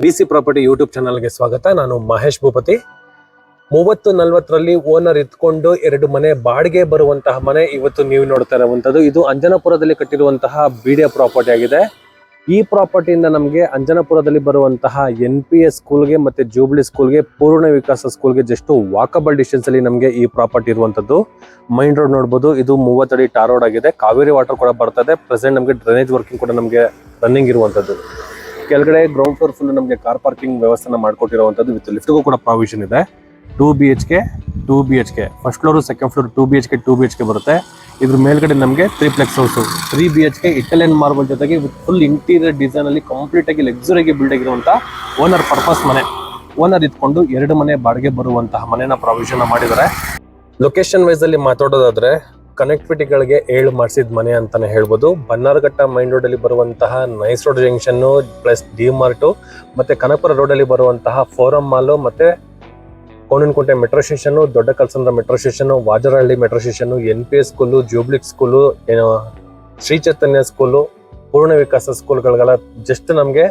DC property YouTube ಚಾನಲ್ಗೆ ಸ್ವಾಗತ. ನಾನು ಮಹೇಶ್ ಭೂಪತಿ. 30-40ರಲ್ಲಿ ಓನರ್ ಇತ್ಕೊಂಡು 2 ಮನೆ ಬಾಡಿಗೆ ಬರುವಂತಹ ಮನೆ ಇವತ್ತು ನೀವು ನೋಡ್ತಾ ಇರುವಂತದ್ದು. ಇದು ಅಂಜನಾಪುರದಲ್ಲಿ ಕಟ್ಟಿರುವಂತಹ ಬಿಡಿಎ ಪ್ರಾಪರ್ಟಿ ಆಗಿದೆ. ಈ ಪ್ರಾಪರ್ಟಿಯಿಂದ ನಮಗೆ ಅಂಜನಾಪುರದಲ್ಲಿ ಬರುವಂತಹ NPS ಸ್ಕೂಲ್ಗೆ ಮತ್ತೆ ಜೂಬ್ಲಿ ಸ್ಕೂಲ್ಗೆ, ಪೂರ್ಣ ವಿಕಾಸ ಸ್ಕೂಲ್ಗೆ ಜಸ್ಟ್ ವಾಕಬಲ್ ಡಿಸ್ಟೆನ್ಸ್ ಅಲ್ಲಿ ನಮಗೆ ಈ ಪ್ರಾಪರ್ಟಿ ಇರುವಂತದ್ದು. ಮೈನ್ ರೋಡ್ ನೋಡಬಹುದು. ಇದು 30 ಅಡಿ ಟಾರ್ ರೋಡ್ ಆಗಿದೆ. ಕಾವೇರಿ ವಾಟರ್ ಕೂಡ ಬರ್ತದೆ. ಪ್ರೆಸೆಂಟ್ ನಮಗೆ ಡ್ರೈನೇಜ್ ವರ್ಕಿಂಗ್ ಕೂಡ ನಮಗೆ ರನ್ನಿಂಗ್ ಇರುವಂತದ್ದು. ಕೆಳಗಡೆ ಗ್ರೌಂಡ್ ಫ್ಲೋರ್ ಫುಲ್ ನಮಗೆ ಕಾರ್ ಪಾರ್ಕಿಂಗ್ ವ್ಯವಸ್ಥೆ ಮಾಡಿಕೊಟ್ಟಿರುವಂತದ್ದು. ವಿತ್ ಲಿಫ್ಟ್ಗೂ ಕೂಡ ಪ್ರಾವಿಷನ್ ಇದೆ. 2 BHK first floor, second floor 2 BHK ಬರುತ್ತೆ. ಇದ್ರ ಮೇಲ್ಗಡೆ ನಮಗೆ 3 ಹೌಸ್ 3 BHK ಇಟಾಲಿಯನ್ ಮಾರ್ಬಲ್ ಜೊತೆಗೆ ಫುಲ್ ಇಂಟೀರಿಯರ್ ಡಿಸೈನ್ ಅಲ್ಲಿ ಕಂಪ್ಲೀಟ್ ಆಗಿ ಲಕ್ಸುರಿ ಆಗಿ ಬಿಲ್ಡ್ ಆಗಿರುವಂತಹ ಓನರ್ ಪರ್ಪಸ್ ಮನೆ. ಓನರ್ ಇದ್ಕೊಂಡು 2 ಮನೆ ಬಾಡಿಗೆ ಬರುವಂತಹ ಮನೆನ ಪ್ರಾವಿಷನ್ ಮಾಡಿದ್ದಾರೆ. ಲೊಕೇಶನ್ ವೈಸ್ ಅಲ್ಲಿ ಮಾತಾಡೋದಾದ್ರೆ ಕನೆಕ್ಟಿವಿಟಿಗಳಿಗೆ 7 ಮಾಡಿಸಿದ ಮನೆ ಅಂತಾನೆ ಹೇಳ್ಬೋದು. ಬನ್ನಾರಘಟ್ಟ ಮೈನ್ ರೋಡ್ ಅಲ್ಲಿ ಬರುವಂತಹ nice road junction plus D mart ಮತ್ತೆ ಕನಕಪುರ ರೋಡ್ ಅಲ್ಲಿ ಬರುವಂತಹ ಫೋರಂ ಮಾಲ್ ಮತ್ತೆ Konanakunte metro station, Dodda Kalsandra metro station, Vajarahalli metro station, NPS school, Jubilee school, Sri Chaitanya school, Poorna Vikasa ಸ್ಕೂಲ್ಗಳಿಗೆಲ್ಲ just ನಮಗೆ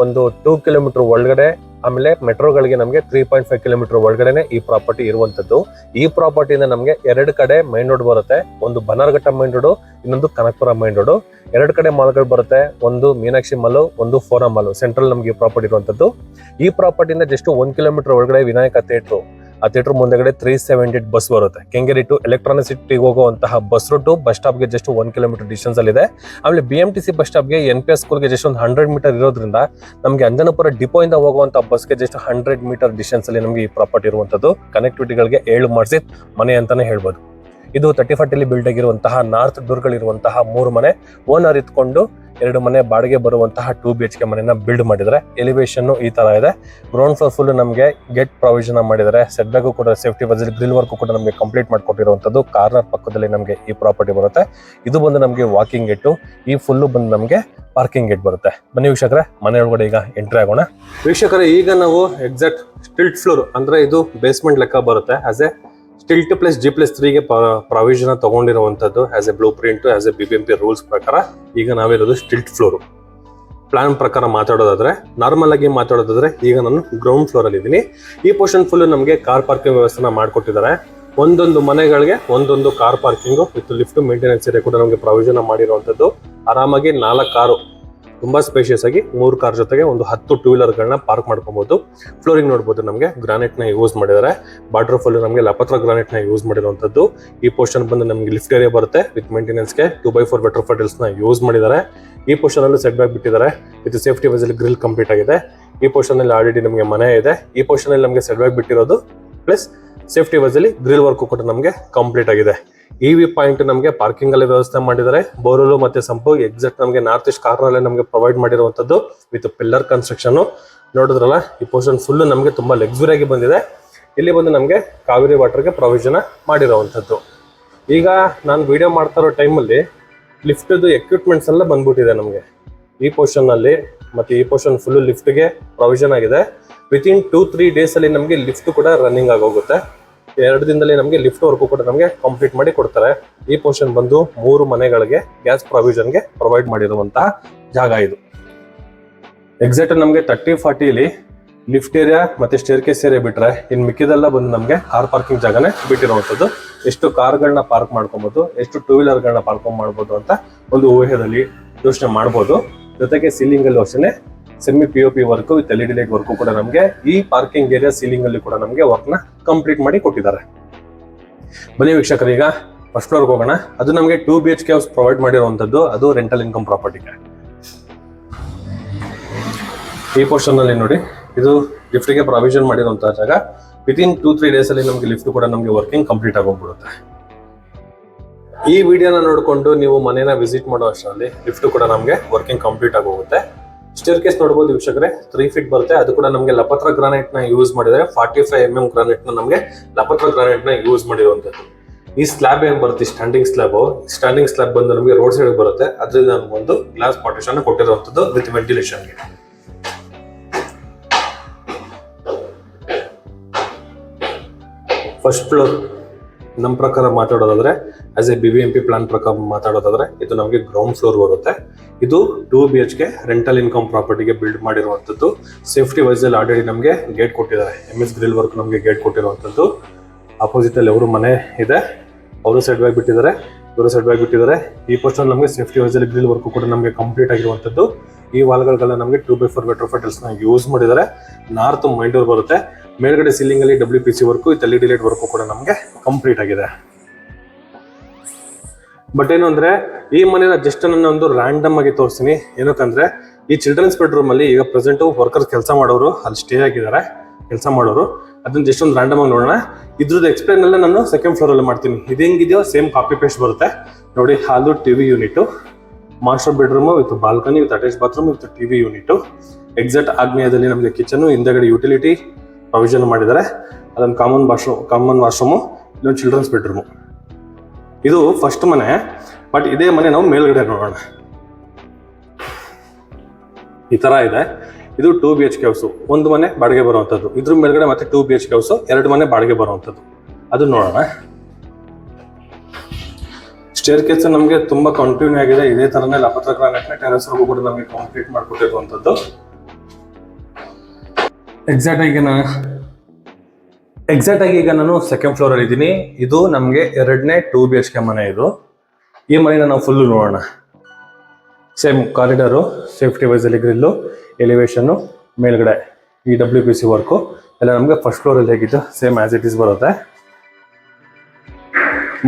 ಒಂದು 2 ಕಿಲೋಮೀಟರ್ ಒಳಗಡೆ, ಆಮೇಲೆ ಮೆಟ್ರೋಗಳಿಗೆ ನಮಗೆ 3.5 ಕಿಲೋಮೀಟರ್ ಒಳಗಡೆನೆ ಈ ಪ್ರಾಪರ್ಟಿ ಇರುವಂತದ್ದು. ಈ ಪ್ರಾಪರ್ಟಿಯಿಂದ ನಮಗೆ 2 ಕಡೆ ಮೈನ್ ರೋಡ್ ಬರುತ್ತೆ. ಒಂದು ಬನ್ನಾರಘಟ್ಟ ಮೈನ್ ರೋಡ್, ಇನ್ನೊಂದು ಕನಕಪುರ ಮೈನ್ ರೋಡ್. 2 ಕಡೆ ಮಾಲ್ಗಳು ಬರುತ್ತೆ. ಒಂದು ಮೀನಾಕ್ಷಿ ಮಾಲ್, ಒಂದು ಫೋರಂ ಮಾಲ್. ಸೆಂಟ್ರಲ್ ನಮಗೆ ಈ ಪ್ರಾಪರ್ಟಿ ಇರುವಂತದ್ದು. ಈ ಪ್ರಾಪರ್ಟಿಯಿಂದ ಜಸ್ಟ್ 1 ಕಿಲೋಮೀಟರ್ ಒಳಗಡೆ ವಿನಾಯಕ ಥಿಯೇಟರ್, ಆ ಥಿಯೇಟರ್ ಮುಂದೆಗಡೆ 378 ಬಸ್ ಬರುತ್ತೆ. ಕೆಂಗೇರಿ ಟು ಎಲೆಕ್ಟ್ರಾನಿಕ್ ಸಿಟಿಗೆ ಹೋಗುವಂತಹ ಬಸ್ ರೂಟ್ ಬಸ್ ಸ್ಟಾಪ್ಗೆ ಜಸ್ಟ್ 1 ಕಿಲೋಮೀಟರ್ ಡಿಸ್ಟೆನ್ಸ್ ಅಲ್ಲಿ ಇದೆ. ಆಮೇಲೆ BMTC ಬಸ್ ಸ್ಟಾಪ್ಗೆ NPS ಸ್ಕೂಲ್ಗೆ ಜಸ್ಟ್ ಒಂದು 100 ಮೀಟರ್ ಇರೋದ್ರಿಂದ ನಮಗೆ ಅಂಜನಾಪುರ ಡಿಪೋ ಇಂದ ಹೋಗುವಂತಹ ಬಸ್ಗೆ ಜಸ್ಟ್ 100 ಮೀಟರ್ ಡಿಸ್ಟೆನ್ಸ್ ಅಲ್ಲಿ ನಮಗೆ ಈ ಪ್ರಾಪರ್ಟಿ ಇರುವಂತದ್ದು. ಕನೆಕ್ಟಿವಿಟಿಗಳಿಗೆ 7 ಮಾಡಿಸಿದ ಮನೆ ಅಂತಾನೆ ಹೇಳ್ಬೋದು. ಇದು 30 ಬಿಲ್ಡ್ ಆಗಿರುವಂತಹ ನಾರ್ತ್ ಡೋರ್ಗಳಿರುವಂತಹ 3 ಮನೆ. ಓನರ್ ಇತ್ಕೊಂಡು 2 ಮನೆ ಬಾಡಿಗೆ ಬರುವಂತಹ 2 BHK ಮನೆನ ಬಿಲ್ಡ್ ಮಾಡಿದರೆ. ಎಲಿವೇಶನ್ ಈ ತರ ಇದೆ. ಗ್ರೌಂಡ್ ಫ್ಲೋರ್ ಫುಲ್ ನಮಗೆ ಗೆಟ್ ಪ್ರಾವಿಷನ್ ಮಾಡಿದ್ದಾರೆ. ಸೆಟ್ ಬ್ಯಾಕ್ ಕೂಡ ಸೇಫ್ಟಿ ಬಜಲ್ ಗ್ರಿಲ್ ವರ್ಕ್ ಕೂಡ ನಮಗೆ ಕಂಪ್ಲೀಟ್ ಮಾಡಿಕೊಟ್ಟಿರುವಂತದ್ದು. ಕಾರ್ನರ್ ಪಕ್ಕದಲ್ಲಿ ನಮಗೆ ಈ ಪ್ರಾಪರ್ಟಿ ಬರುತ್ತೆ. ಇದು ಬಂದು ನಮಗೆ ವಾಕಿಂಗ್ ಗೇಟ್, ಈ ಫುಲ್ ಬಂದು ನಮಗೆ ಪಾರ್ಕಿಂಗ್ ಗೇಟ್ ಬರುತ್ತೆ. ಬನ್ನಿ ವೀಕ್ಷಕರೇ, ಮನೆ ಒಳಗಡೆ ಈಗ ಎಂಟ್ರಿ ಆಗೋಣ. ವೀಕ್ಷಕರೇ, ಈಗ ನಾವು ಎಕ್ಸಾಕ್ಟ್ ಸ್ಟಿಲ್ಟ್ ಫ್ಲೋರ್ ಅಂದ್ರೆ ಇದು ಬೇಸ್ಮೆಂಟ್ ಲೆಕ್ಕ ಬರುತ್ತೆ. ಆಸ್ ಎ ಸ್ಟಿಲ್ಟ್ ಪ್ಲಸ್ G+3ಗೆ ಪ್ರಾವಿಷನ್ ತಗೊಂಡಿರುವಂತದ್ದು. As a blueprint, as a BBMP rules ಪ್ರಕಾರ ಈಗ ನಾವಿರೋದು ಸ್ಟಿಲ್ಟ್ ಫ್ಲೋರ್. ಪ್ಲಾನ್ ಪ್ರಕಾರ ಮಾತಾಡೋದಾದ್ರೆ, ನಾರ್ಮಲ್ ಆಗಿ ಮಾತಾಡೋದಾದ್ರೆ, ಈಗ ನಾನು ಗ್ರೌಂಡ್ ಫ್ಲೋರ್ ಅಲ್ಲಿ ಇದ್ದೀನಿ. ಈ ಪೋರ್ಷನ್ ಫುಲ್ ನಮಗೆ ಕಾರ್ ಪಾರ್ಕಿಂಗ್ ವ್ಯವಸ್ಥೆನ ಮಾಡ್ಕೊಟ್ಟಿದ್ದಾರೆ. ಒಂದೊಂದು ಮನೆಗಳಿಗೆ ಒಂದೊಂದು car parking with lift maintenance area ಕೂಡ ನಮಗೆ ಪ್ರಾವಿಷನ್ ಮಾಡಿರುವಂತದ್ದು. ಆರಾಮಾಗಿ 4 ಕಾರು, ತುಂಬಾ ಸ್ಪೇಷಿಯಸ್ ಆಗಿ 3 ಕಾರ್ ಜೊತೆಗೆ ಒಂದು 10 ಟೂ ವೀಲರ್ಗಳನ್ನ ಪಾರ್ಕ್ ಮಾಡ್ಕೊಬಹುದು. ಫ್ಲೋರಿಂಗ್ ನೋಡಬಹುದು, ನಮಗೆ ಗ್ರಾನೈಟ್ ನ ಯೂಸ್ ಮಾಡಿದ್ದಾರೆ. ಬಾರ್ಡರ್ ಫುಲ್ ನಮಗೆ ಲಪತ್ರ ಗ್ರಾನೈಟ್ ನ ಯೂಸ್ ಮಾಡಿರುವಂತದ್ದು. ಈ ಪೋರ್ಷನ್ ಬಂದು ನಮಗೆ ಲಿಫ್ಟ್ ಏರಿಯಾ ಬರುತ್ತೆ. ವಿತ್ ಮೇಂಟೆನೆನ್ಸ್ಗೆ 2x4 ಬೆಟರ್ ಫಟಲ್ಸ್ ನ ಯೂಸ್ ಮಾಡಿದ್ದಾರೆ. ಈ ಪೋರ್ಷನ್ ಅಲ್ಲಿ ಸೆಟ್ ಬ್ಯಾಕ್ ಬಿಟ್ಟಿದ್ದಾರೆ. ಇದು ಸೇಫ್ಟಿ ವೈಸ್ ಅಲ್ಲಿ ಗ್ರಿಲ್ ಕಂಪ್ಲೀಟ್ ಆಗಿದೆ. ಈ ಪೋರ್ಷನ್ ಅಲ್ಲಿ ಆಲ್ರೆಡಿ ನಮಗೆ ಮನೆ ಇದೆ. ಈ ಪೋರ್ಷನ್ ಅಲ್ಲಿ ನಮಗೆ ಸೆಟ್ ಬ್ಯಾಕ್ ಬಿಟ್ಟಿರೋದು ಪ್ಲಸ್ ಸೇಫ್ಟಿ ವೈಸ್ ಅಲ್ಲಿ ಗ್ರಿಲ್ ವರ್ಕ್ ಕೂಡ ನಮಗೆ ಕಂಪ್ಲೀಟ್ ಆಗಿದೆ. EV ಪಾಯಿಂಟ್ ನಮಗೆ ಪಾರ್ಕಿಂಗ್ ಅಲ್ಲಿ ವ್ಯವಸ್ಥೆ ಮಾಡಿದ್ದಾರೆ. ಬೋರ್ವೆಲ್ ಮತ್ತೆ ಸಂಪು ಎಕ್ಸಾಕ್ಟ್ ನಮಗೆ ನಾರ್ತ್ ಈಸ್ಟ್ ಕಾರ್ನರ್ ಅಲ್ಲಿ ನಮಗೆ ಪ್ರೊವೈಡ್ ಮಾಡಿರುವಂತದ್ದು ವಿತ್ ಪಿಲ್ಲರ್ ಕನ್ಸ್ಟ್ರಕ್ಷನ್. ನೋಡಿದ್ರಲ್ಲ, ಈ ಪೋರ್ಷನ್ ಫುಲ್ ನಮಗೆ ತುಂಬಾ ಲಕ್ಸುರಿ ಆಗಿ ಬಂದಿದೆ. ಇಲ್ಲಿ ಬಂದು ನಮಗೆ ಕಾವೇರಿ ವಾಟರ್ಗೆ ಪ್ರಾವಿಷನ್ ಮಾಡಿರುವಂತದ್ದು. ಈಗ ನಾನು ವಿಡಿಯೋ ಮಾಡ್ತಾ ಇರೋ ಟೈಮಲ್ಲಿ ಲಿಫ್ಟ್ದು ಎಕ್ವಿಪ್ಮೆಂಟ್ಸ್ ಎಲ್ಲ ಬಂದ್ಬಿಟ್ಟಿದೆ ನಮಗೆ ಈ ಪೋರ್ಷನ್ ಅಲ್ಲಿ. ಮತ್ತೆ ಈ ಪೋರ್ಷನ್ ಫುಲ್ ಲಿಫ್ಟ್ಗೆ ಪ್ರಾವಿಷನ್ ಆಗಿದೆ. ವಿತಿನ್ 2-3 ಡೇಸ್ ಅಲ್ಲಿ ನಮಗೆ ಲಿಫ್ಟ್ ಕೂಡ ರನ್ನಿಂಗ್ ಆಗೋಗುತ್ತೆ. 2 ದಿನದಲ್ಲಿ ನಮಗೆ ಲಿಫ್ಟ್ ವರ್ಕ್ ಕೂಡ ನಮಗೆ ಕಂಪ್ಲೀಟ್ ಮಾಡಿ ಕೊಡ್ತಾರೆ. ಈ ಪೋರ್ಷನ್ ಬಂದು 3 ಮನೆಗಳಿಗೆ ಗ್ಯಾಸ್ ಪ್ರಾವಿಷನ್ಗೆ ಪ್ರೊವೈಡ್ ಮಾಡಿರುವಂತಹ ಜಾಗ ಇದು. ಎಕ್ಸಾಕ್ಟ್ ನಮಗೆ 30-40 ಲಿಫ್ಟ್ ಏರಿಯಾ ಮತ್ತೆ ಸ್ಟೇರ್ ಕೇಸ್ ಏರಿಯಾ ಬಿಟ್ರೆ ಇನ್ ಮಿಕ್ಕಿದೆಲ್ಲ ಬಂದು ನಮಗೆ ಕಾರ್ ಪಾರ್ಕಿಂಗ್ ಜಾಗನೇ ಬಿಟ್ಟಿರುವಂತದ್ದು. ಎಷ್ಟು ಕಾರ್ಗಳನ್ನ ಪಾರ್ಕ್ ಮಾಡ್ಕೊಬಹುದು, ಎಷ್ಟು ಟೂ ವೀಲರ್ಗಳನ್ನ ಪಾರ್ಕ್ ಮಾಡ್ಬೋದು ಅಂತ ಒಂದು ಊಹೆಯಲ್ಲಿ ಯೋಚನೆ ಮಾಡ್ಬೋದು. ಜೊತೆಗೆ ಸೀಲಿಂಗ್ ಅಲ್ಲಿ ಅಷ್ಟೇ semi POP work with LED light work ಕೂಡ ನಮಗೆ ಈ ಪಾರ್ಕಿಂಗ್ ಏರಿಯಾ ಸೀಲಿಂಗ್ ಅಲ್ಲಿ ಕೂಡ ನಮಗೆ ವರ್ಕ್ ನ ಕಂಪ್ಲೀಟ್ ಮಾಡಿ ಕೊಟ್ಟಿದ್ದಾರೆ. ಬನ್ನಿ ವೀಕ್ಷಕರು, ಈಗ ಫಸ್ಟ್ ಫ್ಲೋರ್ ಹೋಗೋಣ. ಅದು ನಮಗೆ 2 BHK ಹೌಸ್ ಪ್ರೊವೈಡ್ ಮಾಡಿರುವಂತದ್ದು. ಅದು ರೆಂಟಲ್ ಇನ್ಕಮ್ ಪ್ರಾಪರ್ಟಿಗೆ. ಈ ಪೋರ್ಷನ್ ಅಲ್ಲಿ ನೋಡಿ, ಇದು ಲಿಫ್ಟ್ ಗೆ ಪ್ರಾವಿಷನ್ ಮಾಡಿರುವಂತಹ ಜಾಗ. ವಿತಿನ್ 2-3 ಡೇಸ್ ಅಲ್ಲಿ ನಮಗೆ ಲಿಫ್ಟ್ ಕೂಡ ನಮಗೆ ವರ್ಕಿಂಗ್ ಕಂಪ್ಲೀಟ್ ಆಗೋಗ್ಬಿಡುತ್ತೆ. ಈ ವಿಡಿಯೋನ ನೋಡಿಕೊಂಡು ನೀವು ಮನೇನ ವಿಸಿಟ್ ಮಾಡೋ ಅಷ್ಟರಲ್ಲಿ ಲಿಫ್ಟ್ ಕೂಡ ನಮಗೆ ವರ್ಕಿಂಗ್ ಕಂಪ್ಲೀಟ್ ಆಗೋಗುತ್ತೆ. ಸ್ಟೇರ್ ಕೇಸ್ ನೋಡಬಹುದು ವೀಕ್ಷಕರೇ, 3 ಫೀಟ್ ಬರುತ್ತೆ. ಅದು ಕೂಡ ನಮಗೆ ಲಪತ್ರ ಗ್ರಾನೈಟ್ ನ ಯೂಸ್ ಮಾಡಿದರೆ. 45 mm ಗ್ರಾನೈಟ್ ನ ನಮಗೆ ಲಪತ್ರ ಗ್ರಾನೈಟ್ ನ ಯೂಸ್ ಮಾಡಿರುವಂತದ್ದು. ಈ ಸ್ಲ್ಯಾಬ್ ಏನ್ ಬರುತ್ತೆ, ಸ್ಟ್ಯಾಂಡಿಂಗ್ ಸ್ಲ್ಯಾಬ್ ಬಂದು ನಮಗೆ ರೋಡ್ ಸೈಡ್ ಬರುತ್ತೆ. ಅದರಿಂದ ಒಂದು ಗ್ಲಾಸ್ ಪಾರ್ಟಿಷನ್ ಕೊಟ್ಟಿರುವಂತದ್ದು ವಿತ್ ವೆಂಟಿಲೇಷನ್ ಗೆ. ಫಸ್ಟ್ ಫ್ಲೋರ್ ನಮ್ಮ ಪ್ರಕಾರ ಮಾತಾಡೋದಾದ್ರೆ ಆಸ್ ಎ BBMP ಪ್ಲಾನ್ ಪ್ರಕಾರ ಮಾತಾಡೋದಾದ್ರೆ ಇದು ನಮಗೆ ಗ್ರೌಂಡ್ ಫ್ಲೋರ್ ಬರುತ್ತೆ. ಇದು 2 BHK ರೆಂಟಲ್ ಇನ್ಕಮ್ ಪ್ರಾಪರ್ಟಿಗೆ ಬಿಲ್ಡ್ ಮಾಡಿರುವಂಥದ್ದು. ಸೇಫ್ಟಿ ವೈಸ್ ಅಲ್ಲಿ ಆಲ್ರೆಡಿ ನಮಗೆ ಗೇಟ್ ಕೊಟ್ಟಿದ್ದಾರೆ. MS ಗ್ರಿಲ್ ವರ್ಕ್ ನಮಗೆ ಗೇಟ್ ಕೊಟ್ಟಿರುವಂಥದ್ದು. ಅಪೋಸಿಟ್ ಅಲ್ಲಿ ಅವರು ಮನೆ ಇದೆ, ಅವರು ಸೈಡ್ ಬ್ಯಾಗ್ ಬಿಟ್ಟಿದ್ದಾರೆ, ಇವರು ಸೈಡ್ ಬ್ಯಾಗ್ ಬಿಟ್ಟಿದ್ದಾರೆ. ಈ ಪೋರ್ಷನ್ ನಮಗೆ ಸೇಫ್ಟಿ ವೈಸ್ ಅಲ್ಲಿ ಗ್ರಿಲ್ ವರ್ಕ್ ಕೂಡ ನಮಗೆ ಕಂಪ್ಲೀಟ್ ಆಗಿರುವಂಥದ್ದು. ಈ ವಾಲ್ಗಳೆಲ್ಲ ನಮಗೆ 2x4 ವೆಟ್ರೋಫೈಟಲ್ಸ್ ನ ಯೂಸ್ ಮಾಡಿದ್ದಾರೆ. ನಾರ್ತ್ ಮೈನ್ ಡೋರ್ ಬರುತ್ತೆ. ಮೇಲ್ಗಡೆ ಸೀಲಿಂಗ್ ಅಲ್ಲಿ WPC work with LED light work ಕೂಡ ನಮಗೆ ಕಂಪ್ಲೀಟ್ ಆಗಿದೆ. ಬಟ್ ಏನು ಅಂದ್ರೆ ಈ ಮನೆನ ಜಸ್ಟ್ ನನ್ನ ಒಂದು ರ್ಯಾಂಡಮ್ ಆಗಿ ತೋರಿಸ್ತೀನಿ. ಏನಕ್ಕಂದ್ರೆ ಈ ಚಿಲ್ಡ್ರನ್ಸ್ ಬೆಡ್ರೂಮ್ ಅಲ್ಲಿ ಈಗ ಪ್ರೆಸೆಂಟ್ ವರ್ಕರ್ಸ್ ಕೆಲಸ ಮಾಡೋರು ಅಲ್ಲಿ ಸ್ಟೇ ಆಗಿದ್ದಾರೆ, ಕೆಲಸ ಮಾಡೋರು. ಅದನ್ನ ಜಸ್ಟ್ ಒಂದು ರ್ಯಾಂಡಮ್ ಆಗಿ ನೋಡೋಣ. ಇದ್ರದ್ದು ಎಕ್ಸ್ಪ್ಲೇನ್ ಎಲ್ಲ ನಾನು ಸೆಕೆಂಡ್ ಫ್ಲೋರ್ ಅಲ್ಲಿ ಮಾಡ್ತೀನಿ. ಇದು ಹೆಂಗಿದೆಯೋ ಸೇಮ್ ಕಾಪಿ ಪೇಸ್ಟ್ ಬರುತ್ತೆ ನೋಡಿ. Hall TV unit, master bedroom with balcony with attach bathroom with TV unit. Exact ಆಗ್ನೇಯದಲ್ಲಿ ನಮಗೆ ಕಿಚನ್, ಹಿಂದೆಗಡೆ ಯುಟಿಲಿಟಿ ಪ್ರೊವಿಷನ್ ಮಾಡಿದ್ದಾರೆ. ಅದೊಂದು ಕಾಮನ್ ವಾಶ್ರೂಮು, ಇಲ್ಲೊಂದು ಚಿಲ್ಡ್ರನ್ಸ್ ಬೆಡ್ರೂಮು. ಇದು ಫಸ್ಟ್ ಮನೆ. ಬಟ್ ಇದೇ ಮನೆ ನಾವು ಮೇಲ್ಗಡೆ ನೋಡೋಣ. ಈ ತರ ಇದೆ. ಇದು 2 BHK ಹೌಸು, ಒಂದು ಮನೆ ಬಾಡಿಗೆ ಬರುವಂಥದ್ದು. ಇದ್ರ ಮೇಲ್ಗಡೆ ಮತ್ತೆ 2 BHK ಹೌಸು, 2 ಮನೆ ಬಾಡಿಗೆ ಬರುವಂಥದ್ದು. ಅದು ನೋಡೋಣ. ಸ್ಟೇರ್ ಕೇಸ್ ನಮಗೆ ತುಂಬಾ ಕಂಟಿನ್ಯೂ ಆಗಿದೆ. ಇದೇ ತರನೇ ಲಪತ್ರ ಗ್ರಾನೈಟ್ ಟೆರೆಸ್ ವರ್ಗು ಕೂಡ ನಮಗೆ ಕಂಪ್ಲೀಟ್ ಮಾಡ್ಕೊಟ್ಟಿರುವಂಥದ್ದು. ಎಕ್ಸಾಕ್ಟ್ ಆಗಿ ಈಗ ನಾನು ಸೆಕೆಂಡ್ ಫ್ಲೋರ್ ಅಲ್ಲಿ ಇದ್ದೀನಿ. ಇದು ನಮಗೆ 2ನೇ 2 BHK ಮನೆ. ಇದು ಈ ಮನೆನ ನಾವು ಫುಲ್ ನೋಡೋಣ. ಸೇಮ್ ಕಾರಿಡಾರು, ಸೇಫ್ಟಿ ವೈಸ್ ಅಲ್ಲಿ ಗ್ರಿಲ್ಲು, ಎಲಿವೇಶನ್, ಮೇಲ್ಗಡೆ ಈ WPC ವರ್ಕು ಎಲ್ಲ ನಮಗೆ ಫಸ್ಟ್ ಫ್ಲೋರ್ ಅಲ್ಲಿ ಹೇಗಿತ್ತು ಸೇಮ್ ಆಸ್ ಇಟ್ ಈಸ್ ಬರುತ್ತೆ.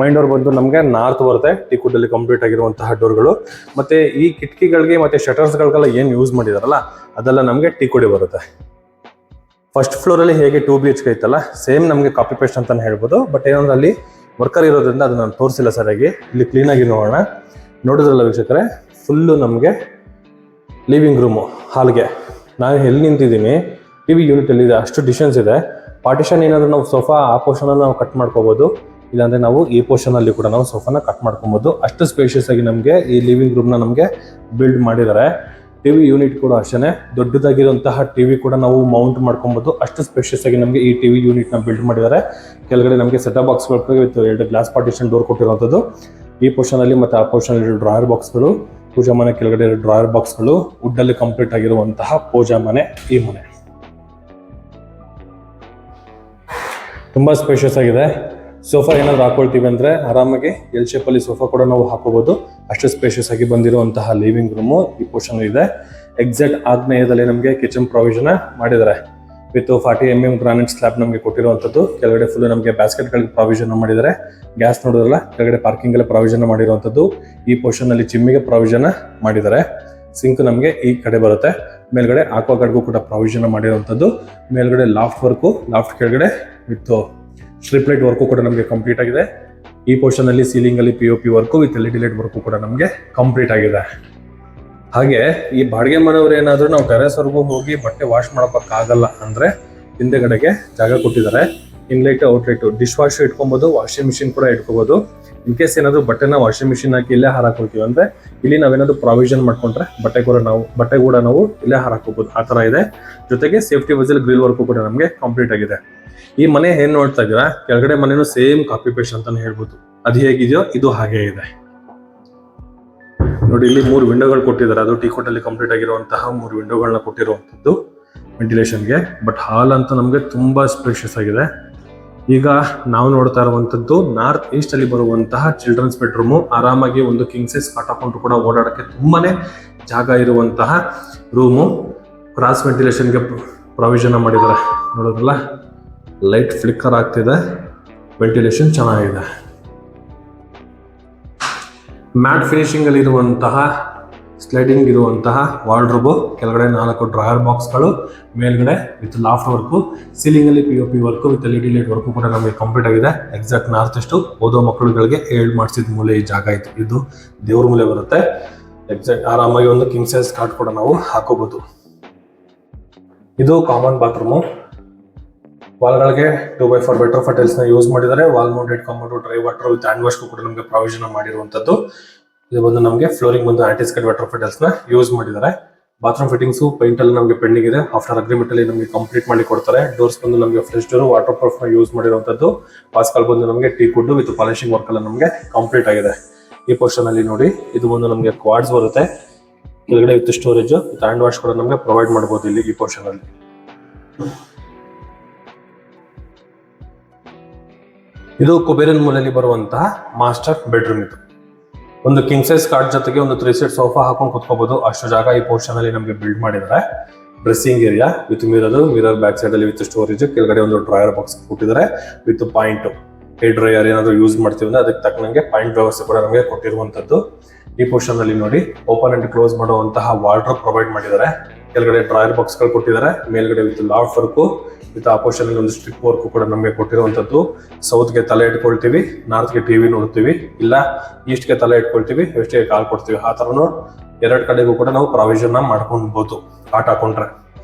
ಮೈನ್ ಡೋರ್ ಬಂದು ನಮಗೆ ನಾರ್ತ್ ಬರುತ್ತೆ. ಟೀಕುಡ್ ಅಲ್ಲಿ ಕಂಪ್ಲೀಟ್ ಆಗಿರುವಂತಹ ಡೋರ್ಗಳು. ಮತ್ತೆ ಈ ಕಿಟಕಿಗಳಿಗೆ ಮತ್ತೆ ಶಟರ್ಸ್ಗಳಿಗೆಲ್ಲ ಏನು ಯೂಸ್ ಮಾಡಿದಾರಲ್ಲ ಅದೆಲ್ಲ ನಮಗೆ ಟೀಕುಡಿ ಬರುತ್ತೆ. ಫಸ್ಟ್ ಫ್ಲೋರ್ ಅಲ್ಲಿ ಹೇಗೆ 2 BHK ಇತ್ತಲ್ಲ ಸೇಮ್ ನಮಗೆ ಕಾಪಿ ಪೇಸ್ಟ್ ಅಂತಾನೆ ಹೇಳ್ಬೋದು. ಬಟ್ ಏನಂದ್ರೆ ಅಲ್ಲಿ ವರ್ಕರ್ ಇರೋದ್ರಿಂದ ಅದನ್ನ ನಾನು ತೋರಿಸಿಲ್ಲ ಸರಿಯಾಗಿ. ಇಲ್ಲಿ ಕ್ಲೀನ್ ಆಗಿ ನೋಡೋಣ. ನೋಡಿದ್ರಲ್ಲ ವೀಕ್ಷಕರೇ, ಫುಲ್ಲು ನಮಗೆ ಲಿವಿಂಗ್ ರೂಮು. ಹಾಲ್ಗೆ ನಾನು ಎಲ್ಲಿ ನಿಂತಿದ್ದೀನಿ TV ಯೂನಿಟ್ ಅಲ್ಲಿ ಇದೆ, ಅಷ್ಟು ಡಿಸ್ಟೆನ್ಸ್ ಇದೆ. ಪಾರ್ಟಿಷನ್ ಏನಾದರೂ ನಾವು ಸೋಫಾ ಆ ಪೋರ್ಷನ್ ಅಲ್ಲಿ ನಾವು ಕಟ್ ಮಾಡ್ಕೋಬಹುದು, ಇಲ್ಲಾಂದ್ರೆ ನಾವು ಈ ಪೋರ್ಷನ್ ಅಲ್ಲಿ ಕೂಡ ನಾವು ಸೋಫಾನ ಕಟ್ ಮಾಡ್ಕೊಬಹುದು. ಅಷ್ಟು ಸ್ಪೇಷಿಯಸ್ ಆಗಿ ನಮಗೆ ಈ ಲಿವಿಂಗ್ ರೂಮ್ ನ ನಮಗೆ ಬಿಲ್ಡ್ ಮಾಡಿದ್ದಾರೆ. TV ಯೂನಿಟ್ ಕೂಡ ಅಷ್ಟೇ ದೊಡ್ಡದಾಗಿರುವಂತಹ TV ಕೂಡ ನಾವು ಮೌಂಟ್ ಮಾಡ್ಕೊಬಹುದು. ಅಷ್ಟು ಸ್ಪೇಷಿಯಸ್ ಆಗಿ ನಮಗೆ ಈ TV ಯೂನಿಟ್ ನ ಬಿಲ್ಡ್ ಮಾಡಿದ್ದಾರೆ. ಕೆಳಗಡೆ ನಮಗೆ ಸೆಟಪ್ ಬಾಕ್ಸ್ಗಳು ವಿತ್ 2 ಗ್ಲಾಸ್ ಪಾರ್ಟಿಷನ್ ಡೋರ್ ಕೊಟ್ಟಿರುವಂಥದ್ದು. ಈ ಪೋರ್ಷನ್ ಅಲ್ಲಿ ಮತ್ತೆ ಆ ಪೋರ್ಷನ್ ಅಲ್ಲಿ ಡ್ರಾಯರ್ ಬಾಕ್ಸ್ಗಳು, ಪೂಜಾ ಮನೆ ಕೆಳಗಡೆ ಡ್ರಾಯರ್ ಬಾಕ್ಸ್ಗಳು, ವುಡ್ ಅಲ್ಲಿ ಕಂಪ್ಲೀಟ್ ಆಗಿರುವಂತಹ ಪೂಜಾ ಮನೆ. ಈ ಮನೆ ತುಂಬಾ ಸ್ಪೇಷಿಯಸ್ ಆಗಿದೆ. ಸೋಫಾ ಏನಾದ್ರು ಹಾಕೊಳ್ತೀವಿ ಅಂದ್ರೆ ಆರಾಮಾಗಿ ಎಲ್ ಶೇಪ್ ಅಲ್ಲಿ ಸೋಫಾ ಕೂಡ ನಾವು ಹಾಕೋಬಹುದು. ಅಷ್ಟು ಸ್ಪೇಷಿಯಸ್ ಆಗಿ ಬಂದಿರುವಂತಹ ಲಿವಿಂಗ್ ರೂಮು ಈ ಪೋರ್ಷನ್ ಇದೆ. ಎಕ್ಸಾಕ್ಟ್ ಆಗ್ನೇಯದಲ್ಲಿ ನಮಗೆ ಕಿಚನ್ ಪ್ರೊವಿಷನ್ ಮಾಡಿದ್ದಾರೆ ವಿತ್ 40 mm ಗ್ರಾನೈಟ್ ಸ್ಲ್ಯಾಬ್ ನಮಗೆ ಕೊಟ್ಟಿರುವಂಥದ್ದು. ಕೆಳಗಡೆ ಫುಲ್ ನಮಗೆ ಬ್ಯಾಸ್ಕೆಟ್ ಗಳಿಗೆ ಪ್ರಾವಿಷನ್ ಮಾಡಿದ್ದಾರೆ. ಗ್ಯಾಸ್ ನೋಡಿದ್ರಲ್ಲ, ಕೆಳಗಡೆ ಪಾರ್ಕಿಂಗ್ ಎಲ್ಲ ಪ್ರಾವಿಷನ್ ಮಾಡಿರುವಂಥದ್ದು. ಈ ಪೋರ್ಷನ್ ಅಲ್ಲಿ ಚಿಮ್ಮಿಗೆ ಪ್ರಾವಿಷನ್ ಮಾಡಿದ್ದಾರೆ. ಸಿಂಕ್ ನಮಗೆ ಈ ಕಡೆ ಬರುತ್ತೆ. ಮೇಲ್ಗಡೆ ಆಕ್ವಾಗಾರ್ಡ್ಗೂ ಕೂಡ ಪ್ರಾವಿಷನ್ ಮಾಡಿರುವಂಥದ್ದು. ಮೇಲ್ಗಡೆ ಲಾಫ್ಟ್ ವರ್ಕು, ಲಾಫ್ಟ್ ಕೆಳಗಡೆ ವಿತ್ ಸ್ಟ್ರಿಪ್ ಲೈಟ್ ವರ್ಕು ಕೂಡ ನಮಗೆ ಕಂಪ್ಲೀಟ್ ಆಗಿದೆ. ಈ ಪೋರ್ಷನ್ ಅಲ್ಲಿ ಸೀಲಿಂಗ್ ಅಲ್ಲಿ POP work with LED light work ಕೂಡ ನಮಗೆ ಕಂಪ್ಲೀಟ್ ಆಗಿದೆ. ಹಾಗೆ ಈ ಬಾಡಿಗೆ ಮನೆಯವರು ಏನಾದ್ರು ನಾವು ಟೆರೆಸ್ ವರ್ಗೂ ಹೋಗಿ ಬಟ್ಟೆ ವಾಶ್ ಮಾಡೋಕ್ಕಾಗಲ್ಲ ಅಂದ್ರೆ ಹಿಂದೆಗಡೆಗೆ ಜಾಗ ಕೊಟ್ಟಿದ್ದಾರೆ. ಇನ್ಲೈಟ್, ಔಟ್ಲೈಟ್, ಡಿಶ್ ವಾಶ್ ಇಟ್ಕೊಬಹುದು, ವಾಷಿಂಗ್ ಮಿಷಿನ್ ಕೂಡ ಇಟ್ಕೋಬಹುದು. ಇನ್ ಕೇಸ್ ಏನಾದ್ರು ಬಟ್ಟೆನ ವಾಷಿಂಗ್ ಮಿಷಿನ್ ಹಾಕಿ ಇಲ್ಲೇ ಹಾರಾಕೊಳ್ತೀವಿ ಅಂದ್ರೆ ಇಲ್ಲಿ ನಾವೇನಾದ್ರು ಪ್ರಾವಿಷನ್ ಮಾಡ್ಕೊಂಡ್ರೆ ಬಟ್ಟೆ ಕೂಡ ನಾವು ಇಲ್ಲೇ ಹಾರಾಕೋಬಹುದು. ಆ ತರ ಇದೆ. ಜೊತೆಗೆ ಸೇಫ್ಟಿ ವೈಸಲ್ ಗ್ರಿಲ್ ವರ್ಕು ಕೂಡ ನಮಗೆ ಕಂಪ್ಲೀಟ್ ಆಗಿದೆ. ಈ ಮನೆ ಏನ್ ನೋಡ್ತಾ ಇದ್ದೀರಾ, ಕೆಳಗಡೆ ಮನೆನೂ ಸೇಮ್ ಕಾಪಿ ಪೇಸ್ಟ್ ಅಂತಾನೆ ಹೇಳ್ಬೋದು. ಅದು ಹೇಗಿದೆಯೋ ಇದು ಹಾಗೆ ಇದೆ ನೋಡಿ. ಇಲ್ಲಿ 3 ವಿಂಡೋಗಳು ಕೊಟ್ಟಿದ್ದಾರೆ. ಅದು ಟೀಕೋಟ್ ಅಲ್ಲಿ ಕಂಪ್ಲೀಟ್ ಆಗಿರುವಂತಹ 3 ವಿಂಡೋಗಳನ್ನ ಕೊಟ್ಟಿರುವಂತದ್ದು ವೆಂಟಿಲೇಷನ್ಗೆ. ಬಟ್ ಹಾಲ್ ಅಂತೂ ನಮಗೆ ತುಂಬಾ ಸ್ಪೇಷಿಯಸ್ ಆಗಿದೆ. ಈಗ ನಾವು ನೋಡ್ತಾ ಇರುವಂತದ್ದು ನಾರ್ತ್ ಈಸ್ಟ್ ಅಲ್ಲಿ ಬರುವಂತಹ ಚಿಲ್ಡ್ರನ್ಸ್ ಬೆಡ್ರೂಮು. ಆರಾಮಾಗಿ ಒಂದು ಕಿಂಗ್ ಸೈಜ್ ಕಾಟ್ ಹಾಕೊಂಡು ಕೂಡ ಓಡಾಡಕ್ಕೆ ತುಂಬಾನೇ ಜಾಗ ಇರುವಂತಹ ರೂಮು. ಕ್ರಾಸ್ ವೆಂಟಿಲೇಷನ್ಗೆ ಪ್ರಾವಿಷನ್ ಮಾಡಿದ್ದಾರೆ. ನೋಡೋದ್ರಲ್ಲ, ಲೈಟ್ ಫ್ಲಿಕ್ಕರ್ ಆಗ್ತಿದೆ, ವೆಂಟಿಲೇಷನ್ ಚೆನ್ನಾಗಿದೆ. ಮ್ಯಾಟ್ ಫಿನಿಶಿಂಗ್ ಅಲ್ಲಿ ಇರುವಂತಹ ಸ್ಲೈಡಿಂಗ್ ಇರುವಂತಹ ವಾರ್ಡ್ರೋಬ್, ಕೆಳಗಡೆ 4 ಡ್ರಾಯರ್ ಬಾಕ್ಸ್ಗಳು, ಮೇಲ್ಗಡೆ ವಿತ್ ಲಾಫ್ಟ್ ವರ್ಕು, ಸೀಲಿಂಗ್ ಅಲ್ಲಿ POP work with LED light work ಕೂಡ ನಮಗೆ ಕಂಪ್ಲೀಟ್ ಆಗಿದೆ. ಎಕ್ಸಾಕ್ಟ್ ನಾರ್ತ್ ಎಷ್ಟು ಓದೋ ಮಕ್ಕಳುಗಳಿಗೆ ಮಾಡಿಸಿದ ಮೂಲೆ ಈ ಜಾಗ ಇತ್ತು. ಇದು ದೇವ್ರ ಮೂಲೆ ಬರುತ್ತೆ. ಎಕ್ಸಾಕ್ಟ್ ಆರಾಮಾಗಿ ಒಂದು ಕಿಂಗ್ ಸೈಜ್ ಕಾಟ್ ಕೂಡ ನಾವು ಹಾಕೋಬಹುದು. ಇದು ಕಾಮನ್ ಬಾತ್ರೂಮು. ವಾಲ್ಗಳಿಗೆ 2x4 ವೆಟ್ರೋಫೈಟಲ್ಸ್ ನ ಯೂಸ್ ಮಾಡಿದ್ದಾರೆ. Wall mounted commode, dry water with hand wash ಕೂಡ ನಮಗೆ ಪ್ರಾವಿಷನ್ ಮಾಡಿರುವಂತದ್ದು. ಇದು ಬಂದು ನಮಗೆ ಫ್ಲೋರಿಂಗ್ ಬಂದು ಆಂಟಿಸ್ಕೇಟ್ ವೆಟ್ರೋಫೈಟಲ್ಸ್ ನ ಯೂಸ್ ಮಾಡಿದ್ದಾರೆ. ಬಾತ್ರೂಮ್ ಫಿಟ್ಟಿಂಗ್ಸ್ ಪೈಂಟ್ ಅಲ್ಲಿ ನಮಗೆ ಪೆಂಡಿಂಗ್ ಇದೆ. ಆಫ್ಟರ್ ಅಗ್ರಿಮೆಂಟ್ ಅಲ್ಲಿ ನಮಗೆ ಕಂಪ್ಲೀಟ್ ಮಾಡಿ ಕೊಡ್ತಾರೆ. ಡೋರ್ಸ್ ಬಂದು ನಮಗೆ flush door waterproof use ಮಾಡಿರುವಂತದ್ದು. ವಾಸ್ಕಲ್ ಬಂದು ನಮಗೆ teak wood with polishing work ಎಲ್ಲ ನಮಗೆ ಕಂಪ್ಲೀಟ್ ಆಗಿದೆ. ಈ ಪೋರ್ಷನ್ ಅಲ್ಲಿ ನೋಡಿ, ಇದು ಬಂದು ನಮಗೆ ಕ್ವಾಡ್ಸ್ ಬರುತ್ತೆ. ಕೆಳಗಡೆ with storage with hand wash ಕೂಡ ನಮಗೆ ಪ್ರೊವೈಡ್ ಮಾಡಬಹುದು ಇಲ್ಲಿ ಈ ಪೋರ್ಷನ್ ಅಲ್ಲಿ. ಇದು ಕುಬೇರನ್ ಮೂಲೆಯಲ್ಲಿ ಬರುವಂತಹ ಮಾಸ್ಟರ್ ಬೆಡ್ರೂಮ್. ಇದು ಒಂದು ಕಿಂಗ್ ಸೈಜ್ ಕಾಟ್ ಜೊತೆಗೆ ಒಂದು 3 ಸೀಟ್ ಸೋಫಾ ಹಾಕೊಂಡು ಕುತ್ಕೋಬಹುದು. ಅಷ್ಟು ಜಾಗ ಈ ಪೋರ್ಷನ್ ಅಲ್ಲಿ ನಮಗೆ ಬಿಲ್ಡ್ ಮಾಡಿದ್ದಾರೆ. Dressing area with mirror back side ಅಲ್ಲಿ ವಿತ್ ಸ್ಟೋರೇಜ್, ಕೆಳಗಡೆ ಒಂದು ಡ್ರಾಯರ್ ಬಾಕ್ಸ್ ಕೊಟ್ಟಿದ್ದಾರೆ ವಿತ್ ಪಾಯಿಂಟ್. ಹೇರ್ ಡ್ರೈಯರ್ ಏನಾದ್ರು ಯೂಸ್ ಮಾಡ್ತೀವಿ ಅಂದ್ರೆ ಅದಕ್ಕೆ ತಕ್ಕನಂಗೆ ಪಾಯಿಂಟ್ ವ್ಯವಸ್ಥೆ ಕೂಡ ನಮಗೆ ಕೊಟ್ಟಿರುವಂತದ್ದು. ಈ ಪೋರ್ಷನ್ ಅಲ್ಲಿ ನೋಡಿ, ಓಪನ್ ಅಂಡ್ ಕ್ಲೋಸ್ ಮಾಡುವಂತಹ ವಾರ್ಡ್ರೋಬ್ ಪ್ರೊವೈಡ್ ಮಾಡಿದ್ದಾರೆ. ಕೆಳಗಡೆ ಡ್ರಾಯರ್ ಬಾಕ್ಸ್ ಗಳು ಕೊಟ್ಟಿದ್ದಾರೆ. ಮೇಲ್ಗಡೆ ವಿತ್ ಲಾಫ್ಟ್ ವರ್ಕ್ ವಿತ್ ಆ ಪೋರ್ಷನ್ ಅಲ್ಲಿ ಒಂದು ಸ್ಟ್ರಿಪ್ ವರ್ಕ್ ಕೂಡ ನಮಗೆ ಕೊಟ್ಟಿರುವಂತದ್ದು. ಸೌತ್ ಗೆ ತಲೆ ಇಟ್ಕೊಳ್ತೀವಿ, ನಾರ್ತ್ ಗೆ ಟಿವಿ ನೋಡ್ತೀವಿ, ಇಲ್ಲ ಈಸ್ಟ್ ಗೆ ತಲೆ ಇಟ್ಕೊಳ್ತೀವಿ, ವೆಸ್ಟ್ ಗೆ ಕಾಲ್ ಕೊಡ್ತೀವಿ. ಆ ತರನು 2 ಕಡೆಗೂ ಕೂಡ ನಾವು ಪ್ರಾವಿಷನ್ ಮಾಡ್ಕೊಬಹುದು. ಕಾಟ್ ಹಾಕೊಂಡ್ರೆ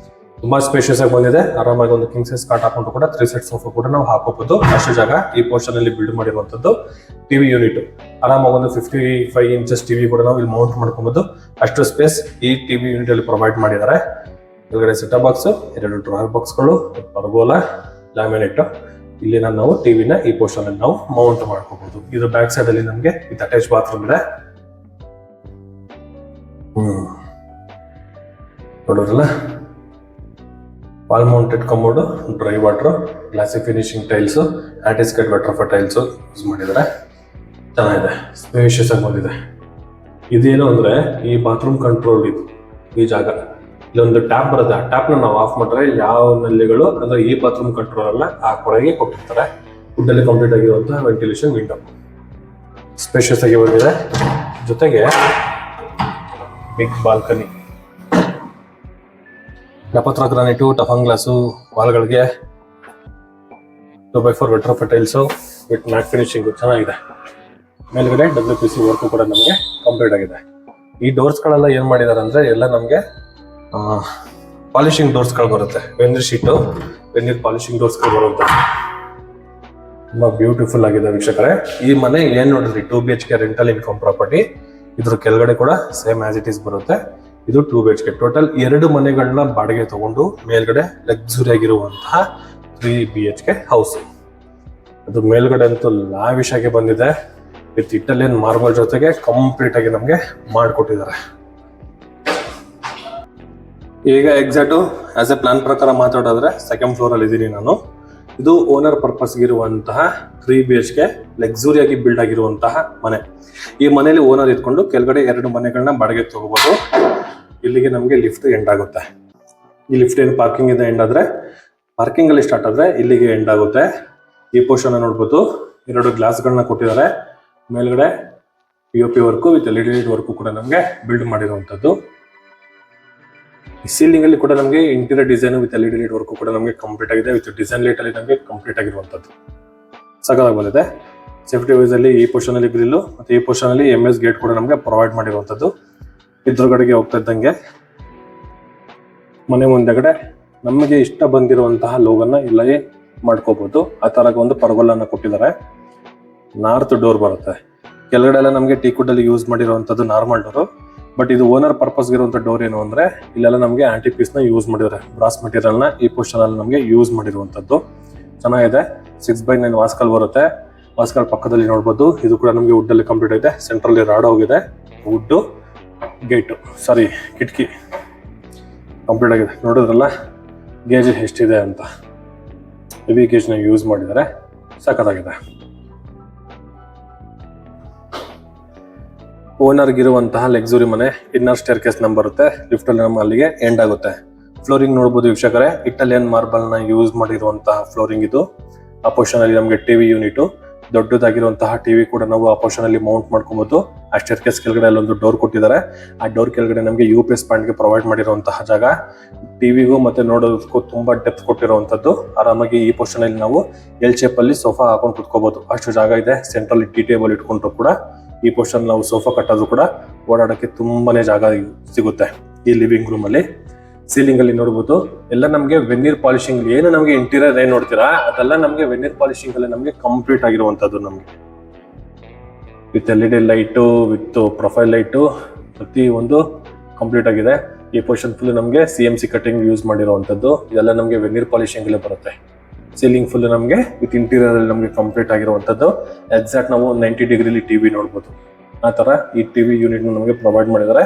ತುಂಬಾ ಸ್ಪೇಷಿಯಸ್ ಆಗಿ ಬಂದಿದೆ. ಆರಾಮಾಗಿ ಒಂದು ಕಿಂಗ್ ಸೈಜ್ ಕಾಟ್ ಹಾಕೊಂಡು ಕೂಡ 3 ಸೀಟ್ ಸೋಫಾ ಕೂಡ ನಾವು ಹಾಕೋಬಹುದು. ಅಷ್ಟು ಜಾಗ ಈ ಪೋರ್ಷನ್ ಅಲ್ಲಿ ಬಿಲ್ಡ್ ಮಾಡಿರುವಂತದ್ದು. ಟಿವಿ ಯೂನಿಟ್ ಆರಾಮಾಗಿ ಒಂದು 55 ಇಂಚಸ್ ಟಿವಿ ಕೂಡ ನಾವು ಇಲ್ಲಿ ಮೌಂಟ್ ಮಾಡ್ಕೊಬಹುದು. ಅಷ್ಟು ಸ್ಪೇಸ್ ಈ ಟಿವಿ ಯೂನಿಟ್ ಅಲ್ಲಿ ಪ್ರೊವೈಡ್ ಮಾಡಿದ್ದಾರೆ. ಕೆಳಗಡೆ ಸೆಟಪ್ ಬಾಕ್ಸ್, 2 ಡ್ರಾಯರ್ ಬಾಕ್ಸ್ ಗಳು, ಪರ್ಗೋಲಾ, ಲ್ಯಾಮಿನೇಟ್. ಇಲ್ಲಿ ನಾವು ಟಿವಿನ ಈ ಪೋರ್ಷನ್ ಅಲ್ಲಿ ನಾವು ಮೌಂಟ್ ಮಾಡ್ಕೋಬಹುದು. ಇದು ಬ್ಯಾಕ್ ಸೈಡ್ ಅಲ್ಲಿ ನಮಗೆ ವಿತ್ ಅಟ್ಯಾಚ್ ಬಾತ್ರೂಮ್ ಇದೆ. ನೋಡೋರಲ್ಲ, wall mounted commode, dry water, glossy finishing tiles, anti-skid butterfly tiles use ಮಾಡಿದ್ದಾರೆ. ಚೆನ್ನಾಗಿದೆ, ಸ್ಪೇಷಿಯಸ್ ಆಗಿ ಬಂದಿದೆ. ಇದೇನು ಅಂದ್ರೆ ಈ ಬಾತ್ರೂಮ್ ಕಂಟ್ರೋಲ್. ಇದು ಈ ಜಾಗ ಇಲ್ಲೊಂದು ಟ್ಯಾಪ್ ಬರುತ್ತೆ. ಆ ಟ್ಯಾಪ್ ನ ನಾವು ಆಫ್ ಮಾಡಿದ್ರೆ ಯಾವ ನಲ್ಲಿಗಳು ಅಂದ್ರೆ ಈ ಬಾತ್ರೂಮ್ ಕಂಟ್ರೋಲ್ ಅಲ್ಲ ಆ ಕೊಳಗೆ ಕೊಟ್ಟಿರ್ತಾರೆ. ವುಡ್ ಅಲ್ಲಿ ಕಂಪ್ಲೀಟ್ ಆಗಿರುವಂತಹ ವೆಂಟಿಲೇಷನ್ ವಿಂಡೋ ಸ್ಪೇಷಿಯಸ್ ಆಗಿ ಬಂದಿದೆ. ಜೊತೆಗೆ ಬಿಗ್ ಬಾಲ್ಕನಿ, ನಪತ್ರ ಗ್ರಾನೈಟು, ಟಫನ್ ಗ್ಲಾಸು, ವಾಲ್ಗಳಿಗೆ 2x4 butterfly tiles with matt finishing ಚೆನ್ನಾಗಿದೆ. ಮೇಲ್ಗಡೆ WPC ವರ್ಕ್ ಕೂಡ ನಮಗೆ ಕಂಪ್ಲೀಟ್ ಆಗಿದೆ. ಈ ಡೋರ್ಸ್ ಗಳೆಲ್ಲ ಏನ್ ಮಾಡಿದಾರೆ ಅಂದ್ರೆ ಎಲ್ಲ ನಮಗೆ ಪಾಲಿಶಿಂಗ್ ಡೋರ್ಸ್ ಗಳು ಬರುತ್ತೆ. ವೆನಿರ್ ಶೀಟು, ವೆನಿರ್ ಪಾಲಿಶಿಂಗ್ ಡೋರ್ಸ್ ಗಳು ಬರುತ್ತೆ. ತುಂಬಾ ಬ್ಯೂಟಿಫುಲ್ ಆಗಿದೆ ವೀಕ್ಷಕರೇ. ಈ ಮನೆ ಏನ್ ನೋಡಿದ್ರಿ 2 BHK ರೆಂಟಲ್ ಇನ್ಕಮ್ ಪ್ರಾಪರ್ಟಿ. ಇದ್ರ ಕೆಳಗಡೆ ಕೂಡ ಸೇಮ್ ಆಸ್ ಇಟ್ ಈಸ್ ಬರುತ್ತೆ. ಇದು 2 BHK. ಟೋಟಲ್ 2 ಮನೆಗಳನ್ನ ಬಾಡಿಗೆ ತಗೊಂಡು ಮೇಲ್ಗಡೆ ಲಕ್ಸುರಿ ಆಗಿರುವಂತಹ 3 BHK ಹೌಸ್. ಅದು ಮೇಲ್ಗಡೆ ಅಂತೂ ಲಾವಿಶ್ ಆಗಿ ಬಂದಿದೆ. ವಿತ್ ಇಟಾಲಿಯನ್ ಮಾರ್ಬಲ್ ಜೊತೆಗೆ ಕಂಪ್ಲೀಟ್ ಆಗಿ ನಮಗೆ ಮಾಡಿಕೊಟ್ಟಿದ್ದಾರೆ. ಈಗ ಎಕ್ಸಾಕ್ಟ್ ಆಸ್ ಎ ಪ್ಲಾನ್ ಪ್ರಕಾರ ಮಾತಾಡಿದ್ರೆ 2nd ಫ್ಲೋರ್ ಅಲ್ಲಿ ಇದ್ದೀನಿ ನಾನು. ಇದು ಓನರ್ ಪರ್ಪಸ್ ಇರುವಂತಹ 3 BHK ಲಕ್ಸುರಿ ಆಗಿ ಬಿಲ್ಡ್ ಆಗಿರುವಂತಹ ಮನೆ. ಈ ಮನೆಯಲ್ಲಿ ಓನರ್ ಇದ್ಕೊಂಡು ಕೆಳಗಡೆ 2 ಮನೆಗಳನ್ನ ಬಾಡಿಗೆ ತಗೋಬಹುದು. ಇಲ್ಲಿಗೆ ನಮಗೆ ಲಿಫ್ಟ್ ಎಂಡ್ ಆಗುತ್ತೆ. ಈ ಲಿಫ್ಟ್ ಏನು ಪಾರ್ಕಿಂಗ್ ಇಂದ ಎಂಡ್ ಆದ್ರೆ, ಪಾರ್ಕಿಂಗ್ ಅಲ್ಲಿ ಸ್ಟಾರ್ಟ್ ಆದ್ರೆ ಇಲ್ಲಿಗೆ ಎಂಡ್ ಆಗುತ್ತೆ. ಈ ಪೋರ್ಷನ್ ನೋಡ್ಬೋದು, 2 ಗ್ಲಾಸ್ಗಳನ್ನ ಕೊಟ್ಟಿದ್ದಾರೆ. ಮೇಲ್ಗಡೆ POP work with LED work ಕೂಡ ನಮಗೆ ಬಿಲ್ಡ್ ಮಾಡಿರುವಂತದ್ದು. ಸೀಲಿಂಗ್ ಅಲ್ಲಿ ಕೂಡ ನಮಗೆ interior design with LED work ಕೂಡ ನಮಗೆ ಕಂಪ್ಲೀಟ್ ಆಗಿದೆ. ವಿತ್ ಡಿಸೈನ್ ಲೈಟ್ ಅಲ್ಲಿ ನಮಗೆ ಕಂಪ್ಲೀಟ್ ಆಗಿರುವಂತದ್ದು ಸಗದಾಗಿ ಬಂದಿದೆ. ಸೇಫ್ಟಿ ವೈಸ್ ಅಲ್ಲಿ ಈ ಪೋರ್ಷನ್ ಅಲ್ಲಿ ಗ್ರಿಲ್ ಮತ್ತೆ ಈ ಪೋರ್ಷನ್ ಅಲ್ಲಿ MS ಗೇಟ್ ಕೂಡ ನಮಗೆ ಪ್ರೊವೈಡ್ ಮಾಡಿರುವಂತದ್ದು. ಎದುರುಗಡೆಗೆ ಹೋಗ್ತಾ ಇದ್ದಂಗೆ ಮನೆ ಮುಂದೆಗಡೆ ನಮಗೆ ಇಷ್ಟ ಬಂದಿರುವಂತಹ ಲೋಗನ್ನ ಇಲ್ಲೇ ಮಾಡ್ಕೋಬಹುದು. ಆ ತರ ಒಂದು ಪರ್ಗೋಲನ್ನ ಕೊಟ್ಟಿದ್ದಾರೆ. ನಾರ್ತ್ ಡೋರ್ ಬರುತ್ತೆ. ಕೆಳಗಡೆ ಎಲ್ಲ ನಮಗೆ ಟೀಕುಡ್ ಅಲ್ಲಿ ಯೂಸ್ ಮಾಡಿರುವಂತದ್ದು ನಾರ್ಮಲ್ ಡೋರ್. ಬಟ್ ಇದು ಓನರ್ ಪರ್ಪಸ್ ಇರುವಂತ ಡೋರ್ ಏನು ಅಂದ್ರೆ ಇಲ್ಲೆಲ್ಲ ನಮಗೆ ಆಂಟಿ ಪೀಸ್ ನ ಯೂಸ್ ಮಾಡಿದ್ದಾರೆ. ಬ್ರಾಸ್ ಮೆಟೀರಿಯಲ್ ನ ಈ ಪೋರ್ಷನ್ ಅಲ್ಲಿ ನಮಗೆ ಯೂಸ್ ಮಾಡಿರುವಂತದ್ದು ಚೆನ್ನಾಗಿದೆ. 6x9 ವಾಸ್ಕಲ್ ಬರುತ್ತೆ. ವಾಸ್ಕಲ್ ಪಕ್ಕದಲ್ಲಿ ನೋಡ್ಬೋದು. ಇದು ಕೂಡ ನಮಗೆ ವುಡ್ ಅಲ್ಲಿ ಕಂಪ್ಲೀಟ್ ಇದೆ. ಸೆಂಟ್ರಲ್ಲಿ ರಾಡ್ ಹೋಗಿದೆ. ವುಡ್ ಗೇಟ್ ಕಿಟಕಿ ಕಂಪ್ಲೀಟ್ ಆಗಿದೆ. ನೋಡಿದ್ರಲ್ಲ ಗೇಜ್ ಎಷ್ಟಿದೆ ಅಂತ. ಹೆವಿ ಗೇಜ್ ನ ಯೂಸ್ ಮಾಡಿದ್ದಾರೆ. ಸಖತ್ತಾಗಿದೆ. ಓನರ್ಗಿರುವಂತಹ ಲಕ್ಸುರಿ ಮನೆ. ಇನ್ನರ್ ಸ್ಟೇರ್ ಕೇಸ್ ನಂಬರ್ ಬರುತ್ತೆ. ಲಿಫ್ಟ್ ಅಲ್ಲಿ ನಮ್ಮ ಅಲ್ಲಿಗೆ ಎಂಡ್ ಆಗುತ್ತೆ. ಫ್ಲೋರಿಂಗ್ ನೋಡಬಹುದು ವೀಕ್ಷಕರೇ, ಇಟಾಲಿಯನ್ ಮಾರ್ಬಲ್ ನ ಯೂಸ್ ಮಾಡಿರುವಂತಹ ಫ್ಲೋರಿಂಗ್ ಇದು. ಆ ಪೋರ್ಷನ್ ಅಲ್ಲಿ ನಮಗೆ ಟಿವಿ ಯೂನಿಟ್, ದೊಡ್ಡದಾಗಿರುವಂತಹ ಟಿವಿ ಕೂಡ ನಾವು ಆ ಪೋರ್ಷನ್ ಅಲ್ಲಿ ಮೌಂಟ್ ಮಾಡ್ಕೊಬಹುದು. ಆ ಸ್ಟೇರ್ ಕೇಸ್ ಕೆಳಗಡೆ ಅಲ್ಲೊಂದು ಡೋರ್ ಕೊಟ್ಟಿದ್ದಾರೆ. ಆ ಡೋರ್ ಕೆಳಗಡೆ ನಮಗೆ UPS ಪಾಯಿಂಟ್ ಗೆ ಪ್ರೊವೈಡ್ ಮಾಡಿರುವಂತಹ ಜಾಗ. ಟಿವಿಗೂ ಮತ್ತೆ ನೋಡೋದಕ್ಕೂ ತುಂಬಾ ಡೆಪ್ತ್ ಕೊಟ್ಟಿರುವಂತದ್ದು. ಆರಾಮಾಗಿ ಈ ಪೋರ್ಷನ್ ಅಲ್ಲಿ ನಾವು ಎಲ್ ಶೇಪ್ ಅಲ್ಲಿ ಸೋಫಾ ಹಾಕೊಂಡು ಕುತ್ಕೋಬಹುದು. ಅಷ್ಟು ಜಾಗ ಇದೆ. ಸೆಂಟ್ರಲ್ಲಿ ಟೀ ಟೇಬಲ್ ಇಟ್ಕೊಂಡ್ರು ಕೂಡ ಈ ಪೋರ್ಷನ್ ನಾವು ಸೋಫಾ ಕಟ್ಟೋದು ಕೂಡ ಓಡಾಡಕ್ಕೆ ತುಂಬಾನೇ ಜಾಗ ಸಿಗುತ್ತೆ ಈ ಲಿವಿಂಗ್ ರೂಮ್ ಅಲ್ಲಿ. ಸೀಲಿಂಗ್ ಅಲ್ಲಿ ನೋಡಬಹುದು ಎಲ್ಲ ನಮಗೆ ವೆನಿರ್ ಪಾಲಿಶಿಂಗ್. ಏನು ನಮಗೆ ಇಂಟೀರಿಯರ್ ಏನ್ ನೋಡ್ತೀರಾ ಅದೆಲ್ಲ ನಮಗೆ ವೆನಿರ್ ಪಾಲಿಶಿಂಗ್ ಅಲ್ಲಿ ನಮಗೆ ಕಂಪ್ಲೀಟ್ ಆಗಿರುವಂತದ್ದು. ನಮಗೆ with LED light with profile light ಪ್ರತಿ ಒಂದು ಕಂಪ್ಲೀಟ್ ಆಗಿದೆ. ಈ ಪೋರ್ಷನ್ ಫುಲ್ ನಮಗೆ CMC ಕಟಿಂಗ್ ಯೂಸ್ ಮಾಡಿರುವಂಥದ್ದು. ಇದೆಲ್ಲ ನಮಗೆ ವೆನೀರ್ ಪಾಲಿಶಿಂಗ್ ಬರುತ್ತೆ. ಸೀಲಿಂಗ್ ಫುಲ್ ನಮಗೆ ವಿತ್ ಇಂಟೀರಿಯರ್ ಅಲ್ಲಿ ನಮಗೆ ಕಂಪ್ಲೀಟ್ ಆಗಿರುವಂಥದ್ದು. ಎಕ್ಸಾಕ್ಟ್ ನಾವು 90 ಡಿಗ್ರಿಲಿ ಟಿವಿ ನೋಡ್ಬೋದು. ಆ ತರ ಈ ಟಿವಿ ಯೂನಿಟ್ ನಮಗೆ ಪ್ರೊವೈಡ್ ಮಾಡಿದ್ದಾರೆ.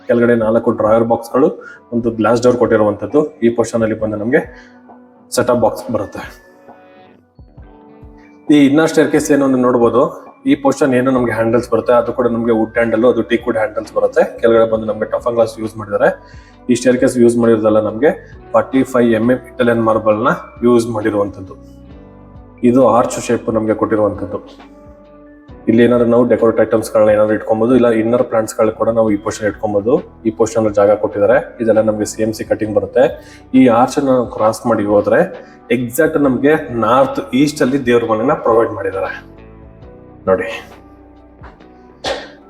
ಕೆಳಗಡೆ 4 ಡ್ರಾಯರ್ ಬಾಕ್ಸ್ಗಳು, ಒಂದು ಗ್ಲಾಸ್ ಡೋರ್ ಕೊಟ್ಟಿರುವಂಥದ್ದು. ಈ ಪೋರ್ಷನ್ ಅಲ್ಲಿ ಬಂದು ನಮಗೆ ಸೆಟಪ್ ಬಾಕ್ಸ್ ಬರುತ್ತೆ. ಈ ಇನ್ನರ್ ಸ್ಟೇರ್ ಕೇಸ್ ಏನೋ ಒಂದು ನೋಡ್ಬೋದು. ಈ ಪೋರ್ಷನ್ ಏನು ನಮಗೆ ಹ್ಯಾಂಡಲ್ಸ್ ಬರುತ್ತೆ, ಅದು ಕೂಡ ನಮಗೆ ವುಡ್ ಹ್ಯಾಂಡಲ್, ಅದು ಟೀಕ್ ವುಡ್ ಹ್ಯಾಂಡಲ್ಸ್ ಬರುತ್ತೆ. ಕೆಳಗಡೆ ಬಂದು ನಮಗೆ ಟಫನ್ ಗ್ಲಾಸ್ ಯೂಸ್ ಮಾಡಿದ್ದಾರೆ. ಈ ಸ್ಟೇರ್ ಕೇಸ್ ಯೂಸ್ ಮಾಡಿರೋದಲ್ಲ ನಮಗೆ 45 mm ಇಟಾಲಿಯನ್ ಮಾರ್ಬಲ್ ನ ಯೂಸ್ ಮಾಡಿರುವಂಥದ್ದು. ಇದು ಆರ್ಚ್ ಶೇಪ್ ನಮಗೆ ಕೊಟ್ಟಿರುವಂಥದ್ದು. ಇಲ್ಲಿ ಏನಾದ್ರು ನಾವು ಡೆಕೋರೇಟ್ ಐಟಮ್ಸ್ ಗಳನ್ನ ಏನಾದ್ರು ಇಟ್ಕೊಬಹುದು, ಇಲ್ಲ ಇನ್ನರ್ ಪ್ಲಾಂಟ್ಸ್ ಗಳು ಕೂಡ ನಾವು ಈ ಪೋರ್ಷನ್ ಇಟ್ಕೊಬಹುದು. ಈ ಪೋರ್ಷನ್ ಜಾಗ ಕೊಟ್ಟಿದ್ದಾರೆ. ಇದೆಲ್ಲ ನಮಗೆ CMC ಕಟಿಂಗ್ ಬರುತ್ತೆ. ಈ ಆರ್ಚ್ ನ ಕ್ರಾಸ್ ಮಾಡಿ ಹೋದ್ರೆ ಎಕ್ಸಾಕ್ಟ್ ನಮಗೆ ನಾರ್ತ್ ಈಸ್ಟ್ ಅಲ್ಲಿ ದೇವ್ರ ಮನೆನ ಪ್ರೊವೈಡ್ ಮಾಡಿದ್ದಾರೆ. ನೋಡಿ,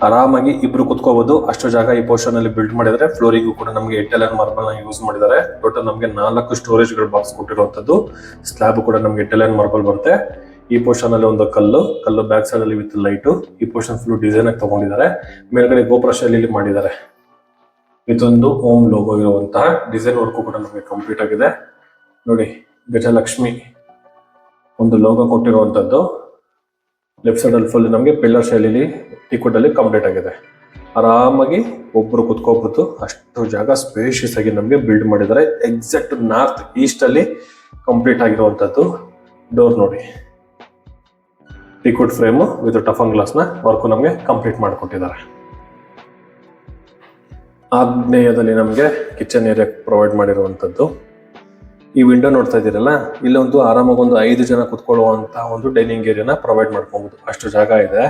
ಆರಾಮಾಗಿ ಇಬ್ರು ಕುತ್ಕೋಬಹುದು, ಅಷ್ಟು ಜಾಗ ಈ ಪೋರ್ಷನ್ ಅಲ್ಲಿ ಬಿಲ್ಡ್ ಮಾಡಿದರೆ. ಫ್ಲೋರಿಂಗು ಕೂಡ ನಮಗೆ ಇಟಾಲಿಯನ್ ಮಾರ್ಬಲ್ ನ ಯೂಸ್ ಮಾಡಿದ್ದಾರೆ. ಟೋಟಲ್ ನಮಗೆ 4 ಸ್ಟೋರೇಜ್ ಗಳ ಬಾಕ್ಸ್ ಕೊಟ್ಟಿರುವಂತದ್ದು. ಸ್ಲ್ಯಾಬ್ ಕೂಡ ನಮಗೆ ಇಟಾಲಿಯನ್ ಮಾರ್ಬಲ್ ಬರುತ್ತೆ. ಈ ಪೋರ್ಷನ್ ಅಲ್ಲಿ ಒಂದು ಕಲ್ಲು ಬ್ಯಾಕ್ ಸೈಡ್ ಅಲ್ಲಿ ವಿತ್ ಲೈಟ್. ಈ ಪೋರ್ಷನ್ ಫುಲ್ ಡಿಸೈನ್ ಆಗಿ ತಗೊಂಡಿದ್ದಾರೆ. ಮೇಲ್ಗಡೆ ಗೋಪುರ ಶೈಲಿಯಲ್ಲಿ ಮಾಡಿದ್ದಾರೆ. ಇದೊಂದು ಓಂ ಲೋಗೋ ಇರುವಂತಹ ಡಿಸೈನ್ ವರ್ಕ್ ಕೂಡ ನಮಗೆ ಕಂಪ್ಲೀಟ್ ಆಗಿದೆ. ನೋಡಿ, ಗಜಲಕ್ಷ್ಮಿ ಒಂದು ಲೋಗೋ ಕೊಟ್ಟಿರುವಂತದ್ದು. ಲೆಫ್ಟ್ ಸೈಡ್ ಅಲ್ಲಿ ಫುಲ್ ನಮಗೆ ಪಿಲ್ಲರ್ ಶೈಲಿಲಿ ಟೀಕ್ವುಡ್ ಅಲ್ಲಿ ಕಂಪ್ಲೀಟ್ ಆಗಿದೆ. ಆರಾಮಾಗಿ ಒಬ್ರು ಕುತ್ಕೋಬಹುದು, ಅಷ್ಟು ಜಾಗ ಸ್ಪೇಷಿಯಸ್ ಆಗಿ ನಮಗೆ ಬಿಲ್ಡ್ ಮಾಡಿದ್ದಾರೆ. ಎಕ್ಸಾಕ್ಟ್ ನಾರ್ತ್ ಈಸ್ಟ್ ಅಲ್ಲಿ ಕಂಪ್ಲೀಟ್ ಆಗಿರುವಂತದ್ದು. ಡೋರ್ ನೋಡಿ, teakwood frame with toughen glass ನ ವರ್ಕ್ ನಮಗೆ ಕಂಪ್ಲೀಟ್ ಮಾಡಿಕೊಟ್ಟಿದ್ದಾರೆ. ಆಗ್ನೇಯದಲ್ಲಿ ನಮಗೆ ಕಿಚನ್ ಏರಿಯಾ ಪ್ರೊವೈಡ್ ಮಾಡಿರುವಂತದ್ದು. ಈ ವಿಂಡೋ ನೋಡ್ತಾ ಇದ್ದೀರಲ್ಲ, ಇಲ್ಲೊಂದು ಆರಾಮಾಗಿ ಒಂದು 5 ಜನ ಕುತ್ಕೊಳ್ಳುವಂತಹ ಒಂದು ಡೈನಿಂಗ್ ಏರಿಯಾನ ಪ್ರೊವೈಡ್ ಮಾಡ್ಕೊಬಹುದು, ಅಷ್ಟು ಜಾಗ ಇದೆ.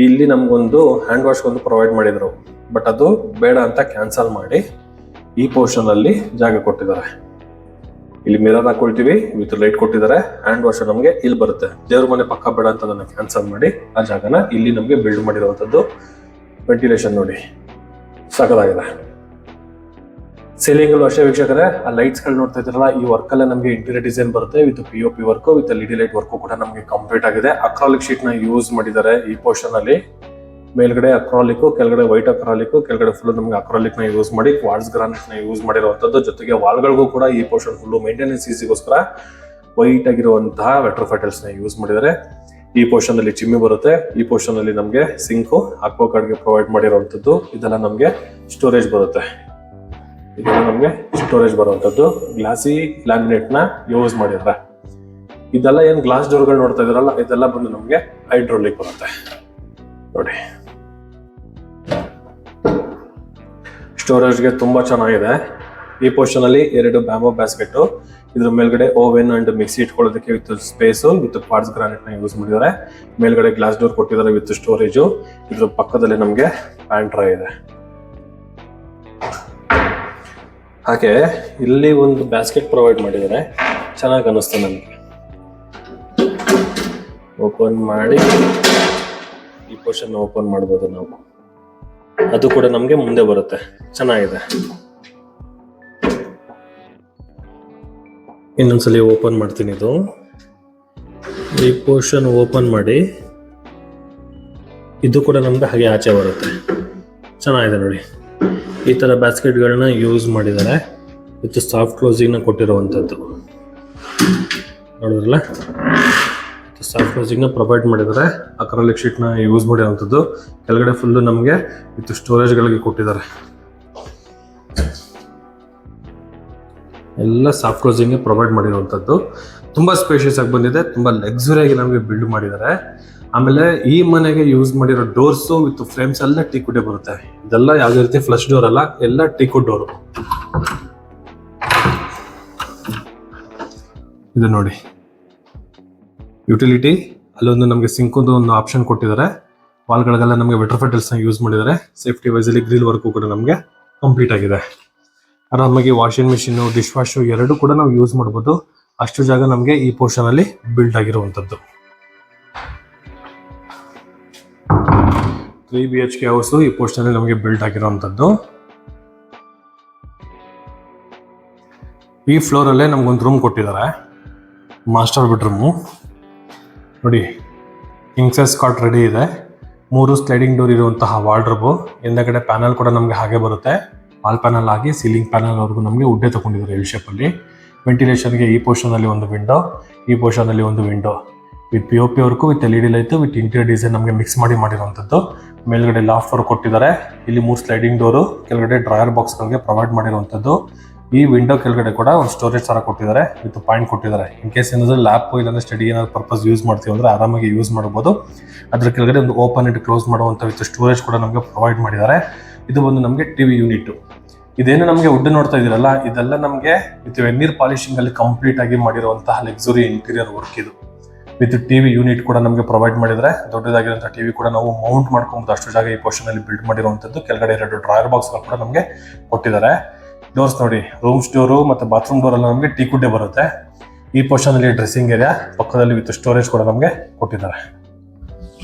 ಇಲ್ಲಿ ನಮ್ಗೊಂದು ಹ್ಯಾಂಡ್ ವಾಶ್ ಒಂದು ಪ್ರೊವೈಡ್ ಮಾಡಿದ್ರು, ಬಟ್ ಅದು ಬೇಡ ಅಂತ ಕ್ಯಾನ್ಸಲ್ ಮಾಡಿ ಈ ಪೋರ್ಷನ್ ಅಲ್ಲಿ ಜಾಗ ಕೊಟ್ಟಿದ್ದಾರೆ. ಇಲ್ಲಿ ಮಿರರ್ ಹಾಕೊಳ್ತೀವಿ, ವಿತ್ ಲೈಟ್ ಕೊಟ್ಟಿದ್ದಾರೆ. ಹ್ಯಾಂಡ್ ವಾಶ್ ನಮಗೆ ಇಲ್ಲಿ ಬರುತ್ತೆ. ದೇವ್ರ ಮನೆ ಪಕ್ಕ ಬೇಡ ಅಂತ ಅದನ್ನ ಕ್ಯಾನ್ಸಲ್ ಮಾಡಿ ಆ ಜಾಗನ ಇಲ್ಲಿ ನಮಗೆ ಬಿಲ್ಡ್ ಮಾಡಿರುವಂತದ್ದು. ವೆಂಟಿಲೇಷನ್ ನೋಡಿ, ಸಕಲಾಗಿದೆ. ಸೀಲಿಂಗ್ ಅಲ್ಲೂ ಅಷ್ಟೇ ವೀಕ್ಷಕರೇ, ಆ ಲೈಟ್ಸ್ ಗಳು ನೋಡ್ತಾ ಇದ್ರಲ್ಲ, ಈ ವರ್ಕ್ ಅಲ್ಲೇ ನಮಗೆ ಇಂಟೀರಿಯರ್ ಡಿಸೈನ್ ಬರುತ್ತೆ. With POP work, with LED light work ಕೂಡ ನಮಗೆ ಕಂಪ್ಲೀಟ್ ಆಗಿದೆ. ಅಕ್ರಾಲಿಕ್ ಶೀಟ್ ನ ಯೂಸ್ ಮಾಡಿದ್ದಾರೆ ಈ ಪೋರ್ಷನ್ ಅಲ್ಲಿ. ಮೇಲ್ಗಡೆ ಅಕ್ರಾಲಿಕ್, ಕೆಳಗಡೆ ವೈಟ್ ಅಕ್ರಾಲಿಕ್, ಕೆಳಗಡೆ ಫುಲ್ ನಮಗೆ ಅಕ್ರಾಲಿಕ್ ನ ಯೂಸ್ ಮಾಡಿ ಕ್ವಾರ್ಟ್ಸ್ ಗ್ರಾನೈಟ್ ನ ಯೂಸ್ ಮಾಡಿರುವಂತದ್ದು. ಜೊತೆಗೆ ವಾಲ್ ಗಳಿಗೂ ಕೂಡ ಈ ಪೋರ್ಷನ್ ಫುಲ್ ಮೇಂಟೆನೆನ್ಸ್ ಈಸಿಗೋಸ್ಕರ ವೈಟ್ ಆಗಿರುವಂತಹ ವೆಟ್ರೋಫೈಟಲ್ಸ್ ನ ಯೂಸ್ ಮಾಡಿದ್ದಾರೆ. ಈ ಪೋರ್ಷನ್ ಅಲ್ಲಿ ಚಿಮ್ಮಿ ಬರುತ್ತೆ. ಈ ಪೋರ್ಷನ್ ಅಲ್ಲಿ ನಮಗೆ ಸಿಂಕ್ ಅಕ್ವಾಗಾರ್ಡ್ ಗೆ ಪ್ರೊವೈಡ್ ಮಾಡಿರುವಂತದ್ದು. ಇದೆಲ್ಲ ನಮಗೆ ಸ್ಟೋರೇಜ್ ಬರುತ್ತೆ. ಇದೆಲ್ಲ ನಮಗೆ ಸ್ಟೋರೇಜ್ ಬರುವಂತದ್ದು. ಗ್ಲಾಸಿ ಲ್ಯಾಮಿನೇಟ್ ನ ಯೂಸ್ ಮಾಡಿದ್ರೆ. ಇದೆಲ್ಲ ಏನ್ ಗ್ಲಾಸ್ ಡೋರ್ಗಳು ನೋಡ್ತಾ ಇದ್ರಲ್ಲ, ಇದೆಲ್ಲ ಬಂದು ನಮಗೆ ಹೈಡ್ರೋಲಿಕ್ ಬರುತ್ತೆ. ನೋಡಿ, ಸ್ಟೋರೇಜ್ಗೆ ತುಂಬಾ ಚೆನ್ನಾಗಿದೆ. ಈ ಪೋರ್ಷನ್ ಅಲ್ಲಿ 2 ಬ್ಯಾಂಬೋ ಬ್ಯಾಸ್ಕೆಟ್, ಇದ್ರ ಮೇಲ್ಗಡೆ ಓವೆನ್ ಅಂಡ್ ಮಿಕ್ಸಿ ಇಟ್ಕೊಳ್ಳೋದಕ್ಕೆ with space, with quartz granite ನ ಯೂಸ್ ಮಾಡಿದ್ದಾರೆ. ಮೇಲ್ಗಡೆ ಗ್ಲಾಸ್ ಡೋರ್ ಕೊಟ್ಟಿದ್ದಾರೆ ವಿತ್ ಸ್ಟೋರೇಜ್. ಇದ್ರ ಪಕ್ಕದಲ್ಲಿ ನಮಗೆ ಪ್ಯಾಂಟ್ರಾ ಇದೆ. ಹಾಗೆ ಇಲ್ಲಿ ಒಂದು ಬ್ಯಾಸ್ಕೆಟ್ ಪ್ರೊವೈಡ್ ಮಾಡಿದ್ದಾರೆ, ಚೆನ್ನಾಗಿ ಅನಿಸ್ತು ನನಗೆ. ಓಪನ್ ಮಾಡಿ ಈ ಪೋರ್ಷನ್ ಓಪನ್ ಮಾಡ್ಬೋದು ನಾವು. ಅದು ಕೂಡ ನಮಗೆ ಮುಂದೆ ಬರುತ್ತೆ, ಚೆನ್ನಾಗಿದೆ. ಇನ್ನೊಂದ್ಸಲಿ ಓಪನ್ ಮಾಡ್ತೀನಿ. ಈ ಪೋರ್ಷನ್ ಓಪನ್ ಮಾಡಿ, ಇದು ಕೂಡ ನಮ್ಗೆ ಹಾಗೆ ಆಚೆ ಬರುತ್ತೆ. ಚೆನ್ನಾಗಿದೆ ನೋಡಿ. ಈ ತರ ಬ್ಯಾಸ್ಕೆಟ್ಗಳನ್ನ ಯೂಸ್ ಮಾಡಿದ್ದಾರೆ. ವಿತ್ ಸಾಫ್ಟ್ ಕ್ಲೋಸಿಂಗ್ ನ ಕೊಟ್ಟಿರುವಂತದ್ದು ನೋಡಿದ್ರಲ್ಲ, ಸಾಫ್ಟ್ ಕ್ಲೋಸಿಂಗ್ ನ ಪ್ರೊವೈಡ್ ಮಾಡಿದ್ದಾರೆ. ಅಕ್ರಾಲಿಕ್ ಶೀಟ್ ನ ಯೂಸ್ ಮಾಡಿರುವಂತದ್ದು. ಕೆಳಗಡೆ ಫುಲ್ ನಮಗೆ ವಿತ್ ಸ್ಟೋರೇಜ್ ಗಳಿಗೆ ಕೊಟ್ಟಿದ್ದಾರೆ. ಎಲ್ಲ ಸಾಫ್ಟ್ ಕ್ಲೋಸಿಂಗ್ ಪ್ರೊವೈಡ್ ಮಾಡಿರುವಂತದ್ದು. ತುಂಬಾ ಸ್ಪೇಷಿಯಸ್ ಆಗಿ ಬಂದಿದೆ, ತುಂಬಾ ಲಕ್ಸುರಿ ಆಗಿ ನಮಗೆ ಬಿಲ್ಡ್ ಮಾಡಿದ್ದಾರೆ. ಆಮೇಲೆ ಈ ಮನೆಗೆ ಯೂಸ್ ಮಾಡಿರೋ ಡೋರ್ಸ್ ವಿತ್ ಫ್ರೇಮ್ಸ್ ಎಲ್ಲ ಟೀಕ್ವುಡ್ ಬರುತ್ತೆ. ಇದೆಲ್ಲ ಯಾವುದೇ ರೀತಿ ಫ್ಲಶ್ ಡೋರ್ ಅಲ್ಲ, ಎಲ್ಲ ಟೀಕ್ವುಡ್ ಡೋರ್. ಇದು ನೋಡಿ, ಯುಟಿಲಿಟಿ ಅಲ್ಲೊಂದು ನಮಗೆ ಸಿಂಕ್ ಒಂದು ಆಪ್ಷನ್ ಕೊಟ್ಟಿದ್ದಾರೆ. ವಾಲ್ಗಳಿಗೆಲ್ಲ ನಮಗೆ ವೆಟ್ರೋಫೈಟಲ್ಸ್ ನ ಯೂಸ್ ಮಾಡಿದ್ದಾರೆ. ಸೇಫ್ಟಿ ವೈಸ್ ಅಲ್ಲಿ ಗ್ರಿಲ್ ವರ್ಕ್ ಕೂಡ ನಮಗೆ ಕಂಪ್ಲೀಟ್ ಆಗಿದೆ. ಆರಾಮಾಗಿ ವಾಷಿಂಗ್ ಮಿಷಿನ್, ಡಿಶ್ ವಾಶ್ ಎರಡು ಕೂಡ ನಾವು ಯೂಸ್ ಮಾಡಬಹುದು. ಅಷ್ಟು ಜಾಗ ನಮಗೆ ಈ ಪೋರ್ಷನ್ ಅಲ್ಲಿ ಬಿಲ್ಡ್ ಆಗಿರುವಂತದ್ದು. 3 BHK ಹೌಸ್ ಈ ಪೋರ್ಷನ್ ಅಲ್ಲಿ ನಮಗೆ ಬಿಲ್ಡ್ ಆಗಿರುವಂತದ್ದು. ಈ ಫ್ಲೋರ್ ಅಲ್ಲೇ ನಮ್ಗೊಂದು ರೂಮ್ ಕೊಟ್ಟಿದ್ದಾರೆ, ಮಾಸ್ಟರ್ ಬೆಡ್ರೂಮ್ ನೋಡಿ. ಕಿಂಗ್ ಸೈಜ್ ಕಾಟ್ ರೆಡಿ ಇದೆ. 3 ಸ್ಲೈಡಿಂಗ್ ಡೋರ್ ಇರುವಂತಹ ವಾರ್ಡ್ರೋಬ್. ಹಿಂದಗಡೆ ಪ್ಯಾನಲ್ ಕೂಡ ನಮಗೆ ಹಾಗೆ ಬರುತ್ತೆ. ವಾಲ್ ಪ್ಯಾನಲ್ ಆಗಿ ಸೀಲಿಂಗ್ ಪ್ಯಾನಲ್ ವರೆಗೂ ನಮಗೆ ವುಡ್ಡೇ ತಗೊಂಡಿದ್ದಾರೆ ಎಲ್ ಶೇಪಲ್ಲಿ. ವೆಂಟಿಲೇಷನ್ಗೆ ಈ ಪೋರ್ಷನಲ್ಲಿ ಒಂದು ವಿಂಡೋ, ಈ ಪೋರ್ಷನಲ್ಲಿ ಒಂದು window with POP work with LED light with interior design ನಮಗೆ ಮಿಕ್ಸ್ ಮಾಡಿರುವಂಥದ್ದು. ಮೇಲ್ಗಡೆ ಲಾಫ್ಟ್ ವರ್ಕ್ ಕೊಟ್ಟಿದ್ದಾರೆ. ಇಲ್ಲಿ 3 ಸ್ಲೈಡಿಂಗ್ ಡೋರು, ಕೆಳಗಡೆ ಡ್ರಾಯರ್ ಬಾಕ್ಸ್ಗಳಿಗೆ ಪ್ರೊವೈಡ್ ಮಾಡಿರುವಂಥದ್ದು. ಈ ವಿಂಡೋ ಕೆಳಗಡೆ ಕೂಡ ಒಂದು ಸ್ಟೋರೇಜ್ ಥರ ಕೊಟ್ಟಿದ್ದಾರೆ ವಿತ್ ಪಾಯಿಂಟ್ ಕೊಟ್ಟಿದ್ದಾರೆ. ಇನ್ ಕೇಸ್ ಏನಾದರೂ ಲ್ಯಾಪ್ ಇಲ್ಲಾಂದ್ರೆ ಸ್ಟಡಿ ಏನಾದ್ರು ಪರ್ಪಸ್ ಯೂಸ್ ಮಾಡ್ತೀವಿ ಅಂದರೆ ಆರಾಮಾಗಿ ಯೂಸ್ ಮಾಡ್ಬೋದು. ಅದ್ರ ಕೆಳಗಡೆ ಒಂದು ಓಪನ್ ಇಟ್ಟು ಕ್ಲೋಸ್ ಮಾಡುವಂಥ ವಿತ್ ಸ್ಟೋರೇಜ್ ಕೂಡ ನಮಗೆ ಪ್ರೊವೈಡ್ ಮಾಡಿದ್ದಾರೆ. ಇದು ಬಂದು ನಮಗೆ TV ಯೂನಿಟ್. ಇದೇನು ನಮಗೆ ವುಡ್ ನೋಡ್ತಾ ಇದ್ದೀರಲ್ಲ, ಇದೆಲ್ಲ ನಮಗೆ ವಿತ್ ವೆನ್ನೀರ್ ಪಾಲಿಶಿಂಗ್ ಅಲ್ಲಿ ಕಂಪ್ಲೀಟ್ ಆಗಿ ಮಾಡಿರುವಂತಹ ಲಕ್ಸುರಿ ಇಂಟೀರಿಯರ್ ವರ್ಕ್ ಇದು. ವಿತ್ TV ಯೂನಿಟ್ ಕೂಡ ನಮಗೆ ಪ್ರೊವೈಡ್ ಮಾಡಿದರೆ ದೊಡ್ಡದಾಗಿರುವಂತಹ TV ಕೂಡ ನಾವು ಮೌಂಟ್ ಮಾಡ್ಕೊಬಹುದು. ಅಷ್ಟು ಜಾಗ ಈ ಪೋರ್ಷನ್ ಅಲ್ಲಿ ಬಿಲ್ಡ್ ಮಾಡಿರುವಂಥದ್ದು. ಕೆಳಗಡೆ 2 ಡ್ರಾಯರ್ ಬಾಕ್ಸ್ ಕೂಡ ನಮಗೆ ಕೊಟ್ಟಿದ್ದಾರೆ. ಡೋರ್ಸ್ ನೋಡಿ, ರೂಮ್ಸ್ ಡೋರು ಮತ್ತು ಬಾತ್ರೂಮ್ ಡೋರ್ ಎಲ್ಲ ನಮಗೆ ಟೀಕುಡ್ಡೇ ಬರುತ್ತೆ. ಈ ಪೋರ್ಷನ್ ಅಲ್ಲಿ ಡ್ರೆಸ್ಸಿಂಗ್ ಏರಿಯಾ ಪಕ್ಕದಲ್ಲಿ ವಿತ್ ಸ್ಟೋರೇಜ್ ಕೂಡ ನಮಗೆ ಕೊಟ್ಟಿದ್ದಾರೆ.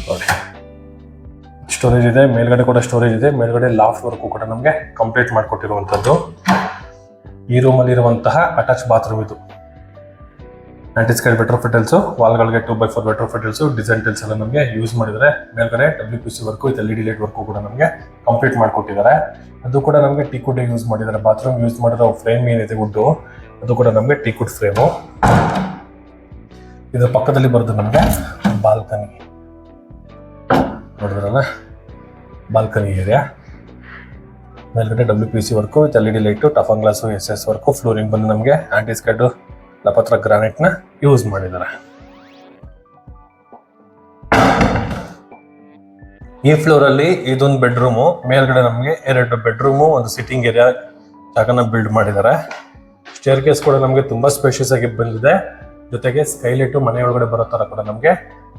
ನೋಡಿ, ಸ್ಟೋರೇಜ್ ಇದೆ, ಮೇಲ್ಗಡೆ ಕೂಡ ಸ್ಟೋರೇಜ್ ಇದೆ. ಮೇಲ್ಗಡೆ ಲಾಫ್ಟ್ ವರ್ಕು ಕೂಡ ನಮಗೆ ಕಂಪ್ಲೀಟ್ ಮಾಡಿಕೊಟ್ಟಿರುವಂಥದ್ದು. ಈ ರೂಮಲ್ಲಿ ಇರುವಂತಹ ಅಟ್ಯಾಚ್ ಬಾತ್ರೂಮ್ ಇದು. ಆಂಟಿಸ್ಕೈಡ್ ವೆಟ್ರೋಫಿಟಲ್ಸು, ವಾಲ್ಗಳಿಗೆ 2x4 ವೆಟ್ರೋಫಿಟಲ್ಸು, ಡಿಸೈನ್ ಟೈಲ್ಸ್ ಎಲ್ಲ ನಮಗೆ ಯೂಸ್ ಮಾಡಿದರೆ. ಮೇಲ್ಗಡೆ WPC work with LED light work ಕೂಡ ನಮಗೆ ಕಂಪ್ಲೀಟ್ ಮಾಡಿಕೊಟ್ಟಿದ್ದಾರೆ. ಅದು ಕೂಡ ನಮಗೆ ಟೀಕುಡ್ ಯೂಸ್ ಮಾಡಿದ್ದಾರೆ. ಬಾತ್ರೂಮ್ ಯೂಸ್ ಮಾಡಿರೋ ಫ್ರೇಮ್ ಏನಿದೆ ವುಡ್ಡು, ಅದು ಕೂಡ ನಮಗೆ ಟೀಕುಡ್ ಫ್ರೇಮು. ಇದರ ಪಕ್ಕದಲ್ಲಿ ಬರೋದು ನಮಗೆ ಬಾಲ್ಕನಿ. ನೋಡಿದ್ರಲ್ಲ, ಬಾಲ್ಕನಿ ಏರಿಯಾ. ಮೇಲ್ಗಡೆ WPC work with LED light, toughen glass, SS work. Flooring ಬಂದು ನಮಗೆ ಆಂಟಿಸ್ಕೈಡ್ ಲಪತ್ರ ಗ್ರಾನೈಟ್ನ ಯೂಸ್ ಮಾಡಿದ್ದಾರೆ. ಈ ಫ್ಲೋರ್ ಅಲ್ಲಿ ಇದೊಂದು ಬೆಡ್ರೂಮು, ಮೇಲ್ಗಡೆ ನಮಗೆ 2 ಬೆಡ್ರೂಮು, ಒಂದು ಸಿಟ್ಟಿಂಗ್ ಏರಿಯಾ ಜಾಗನ ಬಿಲ್ಡ್ ಮಾಡಿದ್ದಾರೆ. ಸ್ಟೇರ್ ಕೇಸ್ ಕೂಡ ನಮಗೆ ತುಂಬಾ ಸ್ಪೇಷಿಯಸ್ ಆಗಿ ಬಂದಿದೆ. ಜೊತೆಗೆ ಸ್ಕೈಲೈಟ್ ಮನೆ ಒಳಗಡೆ ಬರೋ ತರ ಕೂಡ ನಮಗೆ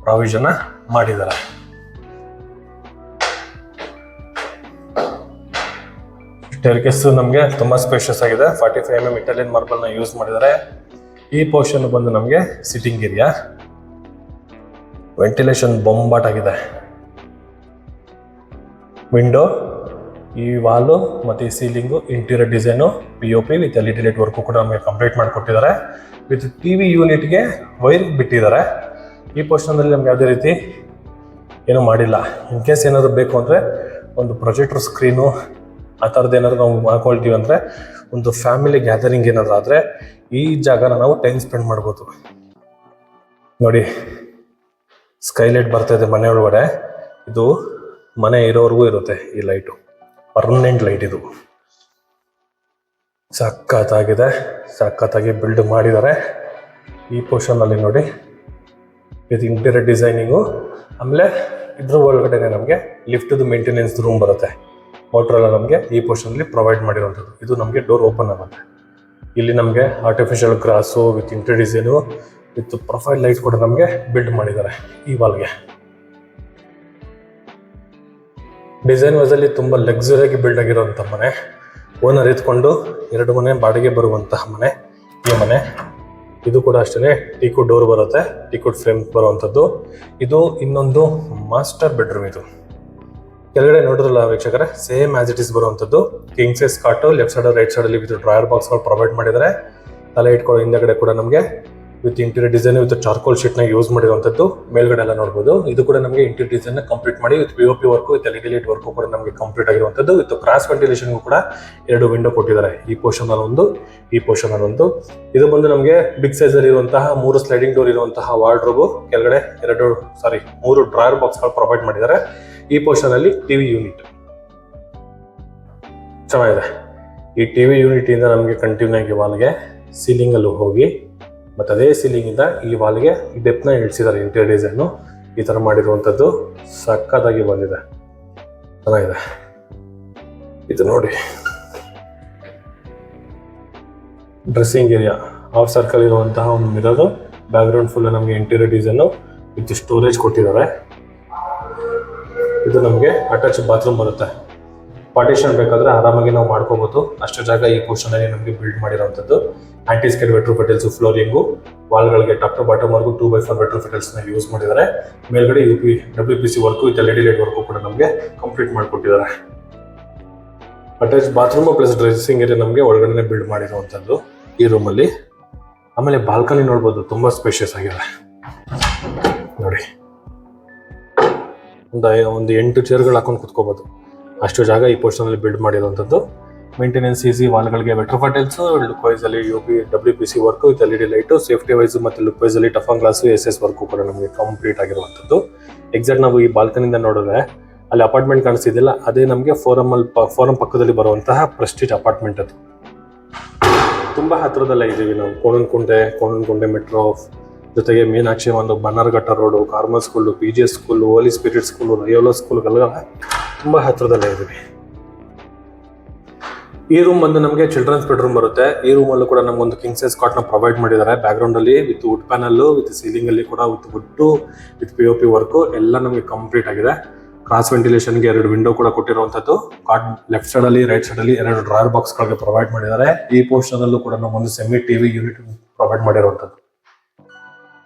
ಪ್ರಾವಿಷನ್ ಮಾಡಿದ್ದಾರೆ. ಸ್ಟೇರ್ ಕೇಸ್ ನಮಗೆ ತುಂಬಾ ಸ್ಪೇಷಿಯಸ್ ಆಗಿದೆ. 45 mm ಇಟಾಲಿಯನ್ ಮಾರ್ಬಲ್ ನ ಯೂಸ್ ಮಾಡಿದ್ದಾರೆ. ಈ ಪೋರ್ಷನ್ ಬಂದು ನಮಗೆ ಸಿಟ್ಟಿಂಗ್ ಏರಿಯಾ. ವೆಂಟಿಲೇಷನ್ ಬೊಂಬಾಟ್ ಆಗಿದೆ. ವಿಂಡೋ, ಈ ವಾಲು ಮತ್ತು ಈ ceiling interior design POP with LED light work ಕೂಡ ನಮಗೆ ಕಂಪ್ಲೀಟ್ ಮಾಡಿಕೊಟ್ಟಿದ್ದಾರೆ. ವಿತ್ TV ಯೂನಿಟ್ಗೆ ವೈರ್ ಬಿಟ್ಟಿದ್ದಾರೆ. ಈ ಪೋರ್ಷನಲ್ಲಿ ನಮ್ಗೆ ಯಾವುದೇ ರೀತಿ ಏನೂ ಮಾಡಿಲ್ಲ. ಇನ್ ಕೇಸ್ ಏನಾದರೂ ಬೇಕು ಅಂದರೆ ಒಂದು ಪ್ರೊಜೆಕ್ಟರ್ ಸ್ಕ್ರೀನು ಆ ಥರದ್ದು ಏನಾದರೂ ನಾವು ಮಾಡ್ಕೊಳ್ತೀವಿ ಅಂದರೆ, ಒಂದು ಫ್ಯಾಮಿಲಿ ಗ್ಯಾದರಿಂಗ್ ಏನಾದರೂ ಆದರೆ ಈ ಜಾಗನ ನಾವು ಟೈಮ್ ಸ್ಪೆಂಡ್ ಮಾಡ್ಬೋದು. ನೋಡಿ, ಸ್ಕೈಲೈಟ್ ಬರ್ತಾ ಇದೆ ಮನೆ ಒಳಗಡೆ. ಇದು ಮನೆ ಇರೋವರೆಗೂ ಇರುತ್ತೆ ಈ ಲೈಟು, ಪರ್ಮನೆಂಟ್ ಲೈಟ್ ಇದು. ಸಖತ್ತಾಗಿದೆ, ಸಖತ್ತಾಗಿ ಬಿಲ್ಡ್ ಮಾಡಿದ್ದಾರೆ. ಈ ಪೋರ್ಷನಲ್ಲಿ ನೋಡಿ, ಇದು ಇಂಟೀರಿಯರ್ ಡಿಸೈನಿಂಗು. ಆಮೇಲೆ ಇದ್ರ ಒಳಗಡೆ ನಮಗೆ ಲಿಫ್ಟ್ದು ಮೇಂಟೆನೆನ್ಸ್ ರೂಮ್ ಬರುತ್ತೆ. ಮೋಟ್ರೆಲ್ಲ ನಮಗೆ ಈ ಪೋರ್ಷನಲ್ಲಿ ಪ್ರೊವೈಡ್ ಮಾಡಿರುವಂಥದ್ದು. ಇದು ನಮಗೆ ಡೋರ್ ಓಪನ್ ಆಗುತ್ತೆ. ಇಲ್ಲಿ ನಮಗೆ artificial grass with interior design with profile light ಕೂಡ ನಮಗೆ ಬಿಲ್ಡ್ ಮಾಡಿದ್ದಾರೆ ಈ ವಾಲ್ಗೆ. ಡಿಸೈನ್ ವೈಸಲ್ಲಿ ತುಂಬ ಲಕ್ಸುರಿಯಾಗಿ ಬಿಲ್ಡ್ ಆಗಿರುವಂಥ ಮನೆ. ಓನರ್ ಎತ್ಕೊಂಡು 2 ಮನೆ ಬಾಡಿಗೆ ಬರುವಂತಹ ಮನೆ ಈ ಮನೆ. ಇದು ಕೂಡ ಅಷ್ಟೇ ಟೀಕುಡ್ ಡೋರ್ ಬರುತ್ತೆ, ಟೀಕುಡ್ ಫ್ರೇಮ್ ಬರುವಂಥದ್ದು. ಇದು ಇನ್ನೊಂದು ಮಾಸ್ಟರ್ ಬೆಡ್ರೂಮ್. ಇದು ಕೆಳಗಡೆ ನೋಡಿದ್ರಲ್ಲ ವೀಕ್ಷಕರೇ, ಸೇಮ್ ಆಸ್ ಇಟ್ ಇಸ್ ಬರುವಂಥದ್ದು. King size cot, left side right ಸೈಡಲ್ಲಿ ವಿತ್ ಡ್ರಾಯರ್ ಬಾಕ್ಸ್ಗಳು ಪ್ರೊವೈಡ್ ಮಾಡಿದ್ದಾರೆ. ತಲೆ ಇಟ್ಕೊಳ್ಳೋ ಹಿಂದಗಡೆ ಕೂಡ ನಮಗೆ with interior design with charcoal ಶೀಟ್ನ ಯೂಸ್ ಮಾಡಿರುವಂಥದ್ದು. ಮೇಲ್ಗಡೆ ಎಲ್ಲ ನೋಡ್ಬೋದು. ಇದು ಕೂಡ ನಮಗೆ ಇಂಟೀರಿಯರ್ ಡಿಸೈನ್ನ ಕಂಪ್ಲೀಟ್ ಮಾಡಿ with POP work with LED light work ಕೂಡ ನಮಗೆ ಕಂಪ್ಲೀಟ್ ಆಗಿರುವಂಥದ್ದು. ವಿತ್ ಕ್ರಾಸ್ ವೆಂಟಿಲೇಷನ್ಗೂ ಕೂಡ 2 ವಿಂಡೋ ಕೊಟ್ಟಿದ್ದಾರೆ. ಈ ಪೋರ್ಷನಲ್ಲಿ ಒಂದು, ಈ ಪೋರ್ಷನಲ್ಲಿ ಒಂದು. ಇದು ಬಂದು ನಮಗೆ ಬಿಗ್ ಸೈಜಲ್ಲಿ ಇರುವಂತಹ 3 ಸ್ಲೈಡಿಂಗ್ ಡೋರ್ ಇರುವಂತಹ ವಾರ್ಡ್ರೋಬು. ಕೆಳಗಡೆ 3 ಡ್ರಾಯರ್ ಬಾಕ್ಸ್ಗಳು ಪ್ರೊವೈಡ್ ಮಾಡಿದ್ದಾರೆ. ಈ ಪೋರ್ಷನ್ ಅಲ್ಲಿ TV ಯೂನಿಟ್ ಚೆನ್ನಾಗಿದೆ. ಈ TV ಯೂನಿಟ್ ಇಂದ ನಮಗೆ ಕಂಟಿನ್ಯೂ ಆಗಿ ವಾಲ್ಗೆ ಸೀಲಿಂಗ್ ಅಲ್ಲೂ ಹೋಗಿ ಮತ್ತೆ ಅದೇ ಸೀಲಿಂಗ್ ಇಂದ ಈ ವಾಲ್ಗೆ ಡೆಪ್ನ ಇಳಿಸಿದ್ದಾರೆ. ಇಂಟೀರಿಯರ್ ಡಿಸೈನು ಈ ತರ ಮಾಡಿರುವಂಥದ್ದು ಸಕ್ಕತ್ತಾಗಿ ಬಂದಿದೆ, ಚೆನ್ನಾಗಿದೆ. ಇದು ನೋಡಿ, ಡ್ರೆಸ್ಸಿಂಗ್ ಏರಿಯಾ ಹಾಫ್ ಸರ್ಕಲ್ ಇರುವಂತಹ ಒಂದು ಮಿರರ್. ಬ್ಯಾಕ್ ಗ್ರೌಂಡ್ ಫುಲ್ ನಮಗೆ ಇಂಟೀರಿಯರ್ ಡಿಸೈನು ವಿತ್ ಸ್ಟೋರೇಜ್ ಕೊಟ್ಟಿದ್ದಾರೆ. ಇದು ನಮಗೆ ಅಟ್ಯಾಚ್ ಬಾತ್ರೂಮ್ ಬರುತ್ತೆ. ಪಾರ್ಟಿಷನ್ ಬೇಕಾದರೆ ಆರಾಮಾಗಿ ನಾವು ಮಾಡ್ಕೋಬಹುದು. ಅಷ್ಟು ಜಾಗ ಈ ಪೋರ್ಷನ್ ಅಲ್ಲಿ ನಮಗೆ ಬಿಲ್ಡ್ ಮಾಡಿರುವಂಥದ್ದು. ಆಂಟಿಸ್ಕೈಡ್ ವೆಟ್ರೋಫಿಟಲ್ಸ್ ಫ್ಲೋರಿಂಗು, ವಾಲ್ಗಳಿಗೆ ಟಾಪ್ ಟು ಬಾಟಮ್ ವರ್ಗು 2x4 ವೆಟ್ರೋಫಿಟಲ್ಸ್ನ ಯೂಸ್ ಮಾಡಿದ್ದಾರೆ. ಮೇಲ್ಗಡೆ WPC work with LED light work ಕೂಡ ನಮಗೆ ಕಂಪ್ಲೀಟ್ ಮಾಡಿಕೊಟ್ಟಿದ್ದಾರೆ. Attach bathroom plus dressing area ನಮಗೆ ಒಳಗಡೆ ಬಿಲ್ಡ್ ಮಾಡಿರುವಂಥದ್ದು ಈ ರೂಮಲ್ಲಿ. ಆಮೇಲೆ ಬಾಲ್ಕನಿ ನೋಡ್ಬೋದು, ತುಂಬ ಸ್ಪೇಷಿಯಸ್ ಆಗಿದೆ ನೋಡಿ. ಒಂದು 8 ಚೇರ್ಗಳು ಹಾಕೊಂಡು ಕುತ್ಕೋಬೋದು, ಅಷ್ಟು ಜಾಗ ಈ ಪೋರ್ಷನಲ್ಲಿ ಬಿಲ್ಡ್ ಮಾಡಿರುವಂಥದ್ದು. ಮೇಂಟೆನೆನ್ಸ್ ಈಸಿ, ವಾಲ್ಗಳಿಗೆ ವೆಟ್ರೋಫಾ ಟೈಲ್ಸ್, ಲುಕ್ ವೈಸ್ ಅಲ್ಲಿ WPC work with LED light, safety wise ಮತ್ತೆ ಲುಕ್ ವೈಸ್ ಅಲ್ಲಿ ಟಫನ್ ಗ್ಲಾಸ್ SS ವರ್ಕ್ ಕೂಡ ನಮಗೆ ಕಂಪ್ಲೀಟ್ ಆಗಿರುವಂತದ್ದು. ಎಕ್ಸಾಕ್ಟ್ ನಾವು ಈ ಬಾಲ್ಕನಿಂದ ನೋಡಿದ್ರೆ ಅಲ್ಲಿ ಅಪಾರ್ಟ್ಮೆಂಟ್ ಕಾಣಿಸ್ತಿದ್ದಿಲ್ಲ, ಅದೇ ನಮಗೆ ಫೋರಂ ಪಕ್ಕದಲ್ಲಿ ಬರುವಂತಹ ಪ್ರೆಸ್ಟೀಜ್ ಅಪಾರ್ಟ್ಮೆಂಟ್. ಅದು ತುಂಬಾ ಹತ್ರದಲ್ಲೇ ಇದ್ದೀವಿ ನಾವು. ಕೋಣನಕುಂಟೆ ಮೆಟ್ರೋ ಜೊತೆಗೆ ಮೀನಾಕ್ಷಿ ಒಂದು Bannerghatta road, Carmel school, PGS school, Holy Spirit school, Loyola ಸ್ಕೂಲ್ಗೆಲ್ಲ ತುಂಬಾ ಹತ್ರದಲ್ಲೇ ಇದ್ದೀವಿ. ಈ ರೂಮ್ ಬಂದು ನಮಗೆ ಚಿಲ್ಡ್ರನ್ಸ್ ಬೆಡ್ರೂಮ್ ಬರುತ್ತೆ. ಈ ರೂಮ್ ಅಲ್ಲೂ ಕೂಡ ನಮಗೊಂದು ಕಿಂಗ್ ಸೈಜ್ ಕಾಟ್ ನ ಪ್ರೊವೈಡ್ ಮಾಡಿದ್ದಾರೆ. ಬ್ಯಾಕ್ ಗ್ರೌಂಡ್ ಅಲ್ಲಿ with wood panel, with ceiling ಅಲ್ಲಿ ಕೂಡ with wood with POP work ಎಲ್ಲ ನಮಗೆ ಕಂಪ್ಲೀಟ್ ಆಗಿದೆ. ಕ್ರಾಸ್ ವೆಂಟಿಲೇಷನ್ ಗೆ 2 ವಿಂಡೋ ಕೂಡ ಕೊಟ್ಟಿರುವಂತದ್ದು. ಕಾಟ್ ಲೆಫ್ಟ್ ಸೈಡ್ ಅಲ್ಲಿ ರೈಟ್ ಸೈಡ್ ಅಲ್ಲಿ 2 ಡ್ರಾಯರ್ ಬಾಕ್ಸ್ ಗಳಿಗೆ ಪ್ರೊವೈಡ್ ಮಾಡಿದ್ದಾರೆ. ಈ ಪೋರ್ಷನ್ ಅಲ್ಲೂ ಕೂಡ ನಮಗೊಂದು ಸೆಮಿ TV ಯೂನಿಟ್ ಪ್ರೊವೈಡ್ ಮಾಡಿರುವಂತದ್ದು.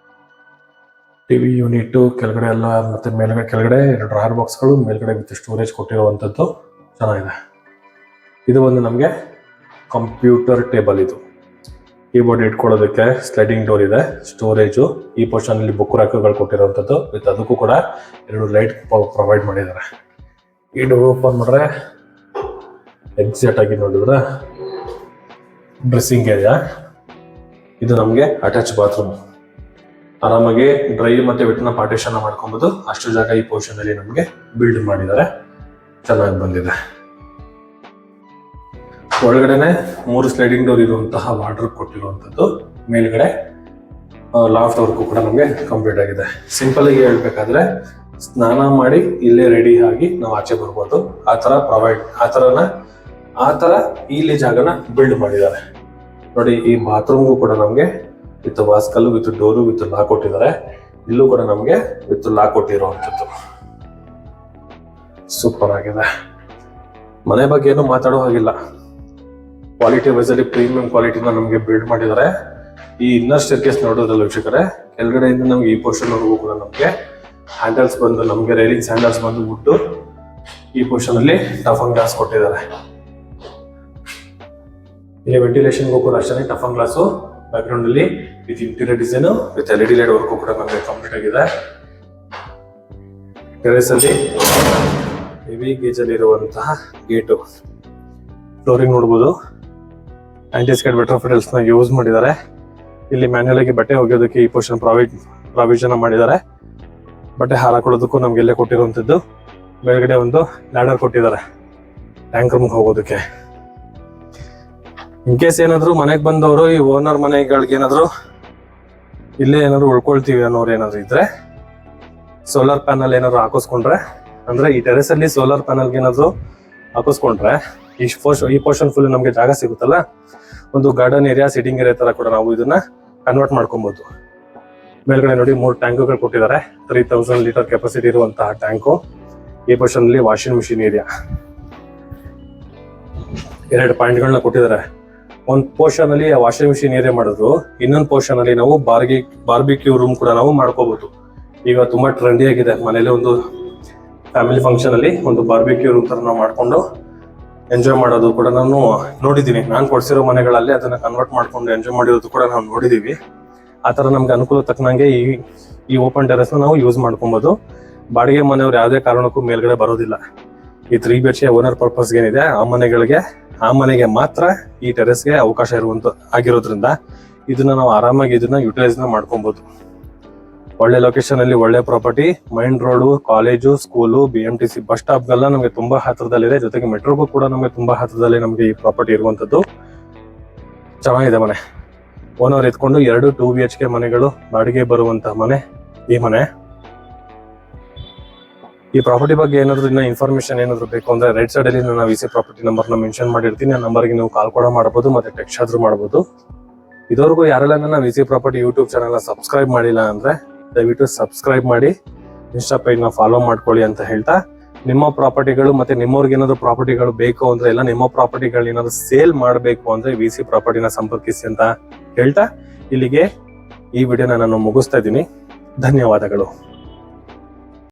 TV ಯೂನಿಟ್ ಕೆಳಗಡೆ ಎಲ್ಲ ಮತ್ತೆ ಕೆಳಗಡೆ 2 ಡ್ರಾಯರ್ ಬಾಕ್ಸ್ ಗಳು, ಮೇಲ್ಗಡೆ ವಿತ್ ಸ್ಟೋರೇಜ್ ಕೊಟ್ಟಿರುವಂತದ್ದು ಚೆನ್ನಾಗಿದೆ. ಇದು ಒಂದು ನಮಗೆ ಕಂಪ್ಯೂಟರ್ ಟೇಬಲ್. ಇದು ಕೀಬೋರ್ಡ್ ಇಟ್ಕೊಳ್ಳೋದಕ್ಕೆ ಸ್ಲೈಡಿಂಗ್ ಡೋರ್ ಇದೆ, ಸ್ಟೋರೇಜು. ಈ ಪೋರ್ಷನ್ ಅಲ್ಲಿ ಬುಕ್ ರ್ಯಾಕ್ಗಳು ಕೊಟ್ಟಿರುವಂತದ್ದು ವಿತ್ ಅದಕ್ಕೂ ಕೂಡ 2 ಲೈಟ್ ಪ್ರೊವೈಡ್ ಮಾಡಿದ್ದಾರೆ. ಈ ಡೋರ್ ಓಪನ್ ಮಾಡಿದ್ರೆ ಎಕ್ಸಾಕ್ಟ್ ಆಗಿ ನೋಡಿದ್ರೆ ಡ್ರೆಸ್ಸಿಂಗ್ ಏರಿಯಾ. ಇದು ನಮಗೆ ಅಟ್ಯಾಚ್ ಬಾತ್ರೂಮ್. ಆರಾಮಾಗಿ ಡ್ರೈ ಮತ್ತೆ ವೆಟ್ನ ಪಾರ್ಟಿಷನ್ ಮಾಡ್ಕೊಬಹುದು. ಅಷ್ಟು ಜಾಗ ಈ ಪೋರ್ಷನ್ ಅಲ್ಲಿ ನಮಗೆ ಬಿಲ್ಡ್ ಮಾಡಿದ್ದಾರೆ, ಚೆನ್ನಾಗಿ ಬಂದಿದೆ. ಒಳಗಡೆನೆ 3 ಸ್ಲೈಡಿಂಗ್ ಡೋರ್ ಇರುವಂತಹ ವಾರ್ಡ್ರೋಬ್ ಕೊಟ್ಟಿರುವಂತದ್ದು. ಮೇಲ್ಗಡೆ ಲಾಫ್ಟ್ ವರ್ಕ್ ಕೂಡ ನಮಗೆ ಕಂಪ್ಲೀಟ್ ಆಗಿದೆ. ಸಿಂಪಲ್ ಆಗಿ ಹೇಳ್ಬೇಕಾದ್ರೆ ಸ್ನಾನ ಮಾಡಿ ಇಲ್ಲೇ ರೆಡಿ ಆಗಿ ನಾವು ಆಚೆ ಬರ್ಬೋದು. ಆ ತರ ಇಲ್ಲಿ ಜಾಗನ ಬಿಲ್ಡ್ ಮಾಡಿದ್ದಾರೆ ನೋಡಿ. ಈ ಬಾತ್ರೂಮ್ಗೂ ಕೂಡ ನಮಗೆ ವಿತ್ ವಾಸ್ಕಲ್ ವಿತ್ ಡೋರು ವಿತ್ ಲಾಕ್ ಕೊಟ್ಟಿದ್ದಾರೆ. ಇಲ್ಲೂ ಕೂಡ ನಮಗೆ ವಿತ್ ಲಾಕ್ ಕೊಟ್ಟಿರುವಂತದ್ದು ಸೂಪರ್ ಆಗಿದೆ. ಮನೆ ಬಗ್ಗೆ ಏನು ಮಾತಾಡೋ ಹಾಗಿಲ್ಲ. ಕ್ವಾಲಿಟಿ ವೈಸ್ ಅಲ್ಲಿ ಪ್ರೀಮಿಯಂ ಕ್ವಾಲಿಟಿನ ನಮಗೆ ಬಿಲ್ಡ್ ಮಾಡಿದ್ದಾರೆ. ಈ ಇನ್ನರ್ ಸ್ಟೇರ್ಕೇಸ್ ನೋಡೋದ್ರಲ್ಲ ವೀಕ್ಷಕರೇ, ಕೆಳಗಡೆಯಿಂದ ನಮ್ಗೆ ಈ ಪೋರ್ಷನ್ ವರೆಗೂ ಕೂಡ ನಮಗೆ ಹ್ಯಾಂಡಲ್ಸ್ ಬಂದು ನಮಗೆ ರೈಲಿಂಗ್ಸ್ ಹ್ಯಾಂಡಲ್ಸ್ ಬಂದು ವುಡ್. ಈ ಪೋರ್ಷನ್ ಅಲ್ಲಿ ಟಫನ್ ಗ್ಲಾಸ್ ಕೊಟ್ಟಿದ್ದಾರೆ. ಇಲ್ಲಿ ವೆಂಟಿಲೇಷನ್ಗೂ ಕೂಡ ಅಷ್ಟೇ ಟಫನ್ ಗ್ಲಾಸು. ಬ್ಯಾಕ್ ಗ್ರೌಂಡ್ ಅಲ್ಲಿ with interior design with LED light work ಕೂಡ ನಮಗೆ ಕಂಪ್ಲೀಟ್ ಆಗಿದೆ. ಟೆರೇಸ್ ಅಲ್ಲಿ ಹೆವಿ ಗೇಜ್ ಅಲ್ಲಿ ಇರುವಂತಹ ಗೇಟು. ಫ್ಲೋರಿಂಗ್ ನೋಡಬಹುದು, ಆಂಟಿಸ್ಕೇಡ್ ವೆಟ್ರೋಫಾ ನ ಯೂಸ್ ಮಾಡಿದ್ದಾರೆ. ಇಲ್ಲಿ ಮ್ಯಾನ್ಯಲ್ ಆಗಿ ಬಟ್ಟೆ ಒಗೆಯೋದಕ್ಕೆ ಈ ಪೋರ್ಷನ್ ಪ್ರಾವಿಷನ್ ಮಾಡಿದ್ದಾರೆ. ಬಟ್ಟೆ ಹಾರಾಕೊಳ್ಳೋದಕ್ಕೂ ನಮ್ಗೆ ಇಲ್ಲೇ ಕೊಟ್ಟಿರುವಂತದ್ದು. ಮೇಲ್ಗಡೆ ಒಂದು ಲ್ಯಾಡರ್ ಕೊಟ್ಟಿದ್ದಾರೆ ಟ್ಯಾಂಕ್ ರೂಮ್ ಹೋಗೋದಕ್ಕೆ. ಇನ್ ಕೇಸ್ ಏನಾದ್ರು ಮನೆಗೆ ಬಂದವರು ಈ ಓನರ್ ಮನೆಗಳಿಗೆ ಏನಾದ್ರು ಇಲ್ಲೇ ಏನಾದ್ರು ಉಳ್ಕೊಳ್ತೀವಿ ಅನ್ನೋರು ಏನಾದ್ರು ಇದ್ರೆ ಸೋಲಾರ್ ಪ್ಯಾನಲ್ ಏನಾದ್ರು ಹಾಕಿಸ್ಕೊಂಡ್ರೆ, ಅಂದ್ರೆ ಈ ಟೆರೆಸ್ ಅಲ್ಲಿ ಸೋಲಾರ್ ಪ್ಯಾನಲ್ ಏನಾದ್ರು ಹಾಕಿಸ್ಕೊಂಡ್ರೆ ಈ ಪೋರ್ಷನ್ ಫುಲ್ ನಮ್ಗೆ ಜಾಗ ಸಿಗುತ್ತಲ್ಲ, ಒಂದು ಗಾರ್ಡನ್ ಏರಿಯಾ, ಸಿಟಿಂಗ್ ಏರಿಯಾ ತರ ಕೂಡ ನಾವು ಇದನ್ನ ಕನ್ವರ್ಟ್ ಮಾಡ್ಕೊಬಹುದು. ಮೇಲ್ಗಡೆ ನೋಡಿ 3 ಟ್ಯಾಂಕ್ಗಳು ಕೊಟ್ಟಿದ್ದಾರೆ. 3000 ಲೀಟರ್ ಕೆಪಾಸಿಟಿ ಇರುವಂತಹ ಟ್ಯಾಂಕು. ಈ ಪೋರ್ಷನ್ ಅಲ್ಲಿ ವಾಷಿಂಗ್ ಮಿಷಿನ್ ಏರಿಯಾ 2 ಪಾಯಿಂಟ್ಗಳನ್ನ ಕೊಟ್ಟಿದ್ದಾರೆ. ಒಂದು ಪೋರ್ಷನ್ ಅಲ್ಲಿ ವಾಷಿಂಗ್ ಮಿಷಿನ್ ಏರಿಯಾ ಮಾಡಿದ್ರು, ಇನ್ನೊಂದು ಪೋರ್ಷನ್ ಅಲ್ಲಿ ನಾವು ಬಾರ್ಬಿಕ್ಯೂ ರೂಮ್ ಕೂಡ ನಾವು ಮಾಡ್ಕೋಬಹುದು. ಈಗ ತುಂಬಾ ಟ್ರೆಂಡಿ ಆಗಿದೆ. ಮನೇಲಿ ಒಂದು ಫ್ಯಾಮಿಲಿ ಫಂಕ್ಷನ್ ಅಲ್ಲಿ ಒಂದು ಬಾರ್ಬಿಕ್ಯೂ ರೂಮ್ ತರ ನಾವು ಮಾಡ್ಕೊಂಡು ಎಂಜಾಯ್ ಮಾಡೋದು ಕೂಡ ನಾನು ನೋಡಿದ್ದೀನಿ. ನಾನು ಕೊಡ್ಸಿರೋ ಮನೆಗಳಲ್ಲಿ ಅದನ್ನ ಕನ್ವರ್ಟ್ ಮಾಡ್ಕೊಂಡು ಎಂಜಾಯ್ ಮಾಡಿರೋದು ಕೂಡ ನಾವು ನೋಡಿದೀವಿ. ಆ ತರ ನಮ್ಗೆ ಅನುಕೂಲ ತಕ್ಕನಂಗೆ ಈ ಓಪನ್ ಟೆರೆಸ್ ನಾವು ಯೂಸ್ ಮಾಡ್ಕೊಬಹುದು. ಬಾಡಿಗೆ ಮನೆಯವ್ರು ಯಾವುದೇ ಕಾರಣಕ್ಕೂ ಮೇಲ್ಗಡೆ ಬರೋದಿಲ್ಲ. ಈ 3 BHK ಓನರ್ ಪರ್ಪಸ್ ಏನಿದೆ ಆ ಮನೆಗೆ ಮಾತ್ರ ಈ ಟೆರೆಸ್ಗೆ ಅವಕಾಶ ಆಗಿರೋದ್ರಿಂದ ಇದನ್ನ ನಾವು ಆರಾಮಾಗಿ ಇದನ್ನ ಯುಟಿಲೈಸ್ ಮಾಡ್ಕೊಬಹುದು. ಒಳ್ಳೆ ಲೊಕೇಶನ್ ಅಲ್ಲಿ ಒಳ್ಳೆ property, main road, college, school, BMTC bus stop ಗೆಲ್ಲ ನಮಗೆ ತುಂಬಾ ಹತ್ರದಲ್ಲಿದೆ. ಜೊತೆಗೆ ಮೆಟ್ರೋಗೂ ಕೂಡ ನಮಗೆ ತುಂಬಾ ಹತ್ರದಲ್ಲಿ ನಮಗೆ ಈ ಪ್ರಾಪರ್ಟಿ ಇರುವಂತದ್ದು. ಚೆನ್ನಾಗಿದೆ ಮನೆ. ಓನರ್ ಎತ್ಕೊಂಡು 2 BHK ಮನೆಗಳು ಬಾಡಿಗೆ ಬರುವಂತಹ ಮನೆ ಈ ಮನೆ. ಈ ಪ್ರಾಪರ್ಟಿ ಬಗ್ಗೆ ಏನಾದ್ರು ಇನ್ನ ಇನ್ಫಾರ್ಮೇಶನ್ ಏನಾದ್ರು ಬೇಕು ಅಂದ್ರೆ ರೈಟ್ ಸೈಡ್ ಅಲ್ಲಿ ನಾನು VC ಪ್ರಾಪರ್ಟಿ ನಂಬರ್ ನ ಮೆನ್ಷನ್ ಮಾಡಿರ್ತೀನಿ. ಆ ನಂಬರ್ಗೆ ನೀವು ಕಾಲ್ ಕೂಡ ಮಾಡಬಹುದು, ಮತ್ತೆ ಟೆಕ್ಸ್ಟ್ ಆದ್ರೂ ಮಾಡಬಹುದು. ಇದುವರೆಗೂ ಯಾರೆಲ್ಲ ನನ್ನ VC property YouTube channel subscribe ಮಾಡಿಲ್ಲ ಅಂದ್ರೆ ದಯವಿಟ್ಟು ಸಬ್ಸ್ಕ್ರೈಬ್ ಮಾಡಿ, ಇನ್ಸ್ಟಾ ಪೇಜ್ ನ ಫಾಲೋ ಮಾಡ್ಕೊಳ್ಳಿ ಅಂತ ಹೇಳ್ತಾ, ನಿಮ್ಮ ಪ್ರಾಪರ್ಟಿಗಳು ಮತ್ತೆ ನಿಮ್ಮವ್ರಿಗೆ ಏನಾದ್ರು ಪ್ರಾಪರ್ಟಿಗಳು ಬೇಕು ಅಂದ್ರೆ ಇಲ್ಲ ನಿಮ್ಮ ಪ್ರಾಪರ್ಟಿಗಳು ಏನಾದ್ರು ಸೇಲ್ ಮಾಡಬೇಕು ಅಂದ್ರೆ VC ಪ್ರಾಪರ್ಟಿನ ಸಂಪರ್ಕಿಸಿ ಅಂತ ಹೇಳ್ತಾ ಇಲ್ಲಿಗೆ ಈ ವಿಡಿಯೋನ ನಾನು ಮುಗಿಸ್ತಾ ಇದ್ದೀನಿ. ಧನ್ಯವಾದಗಳು.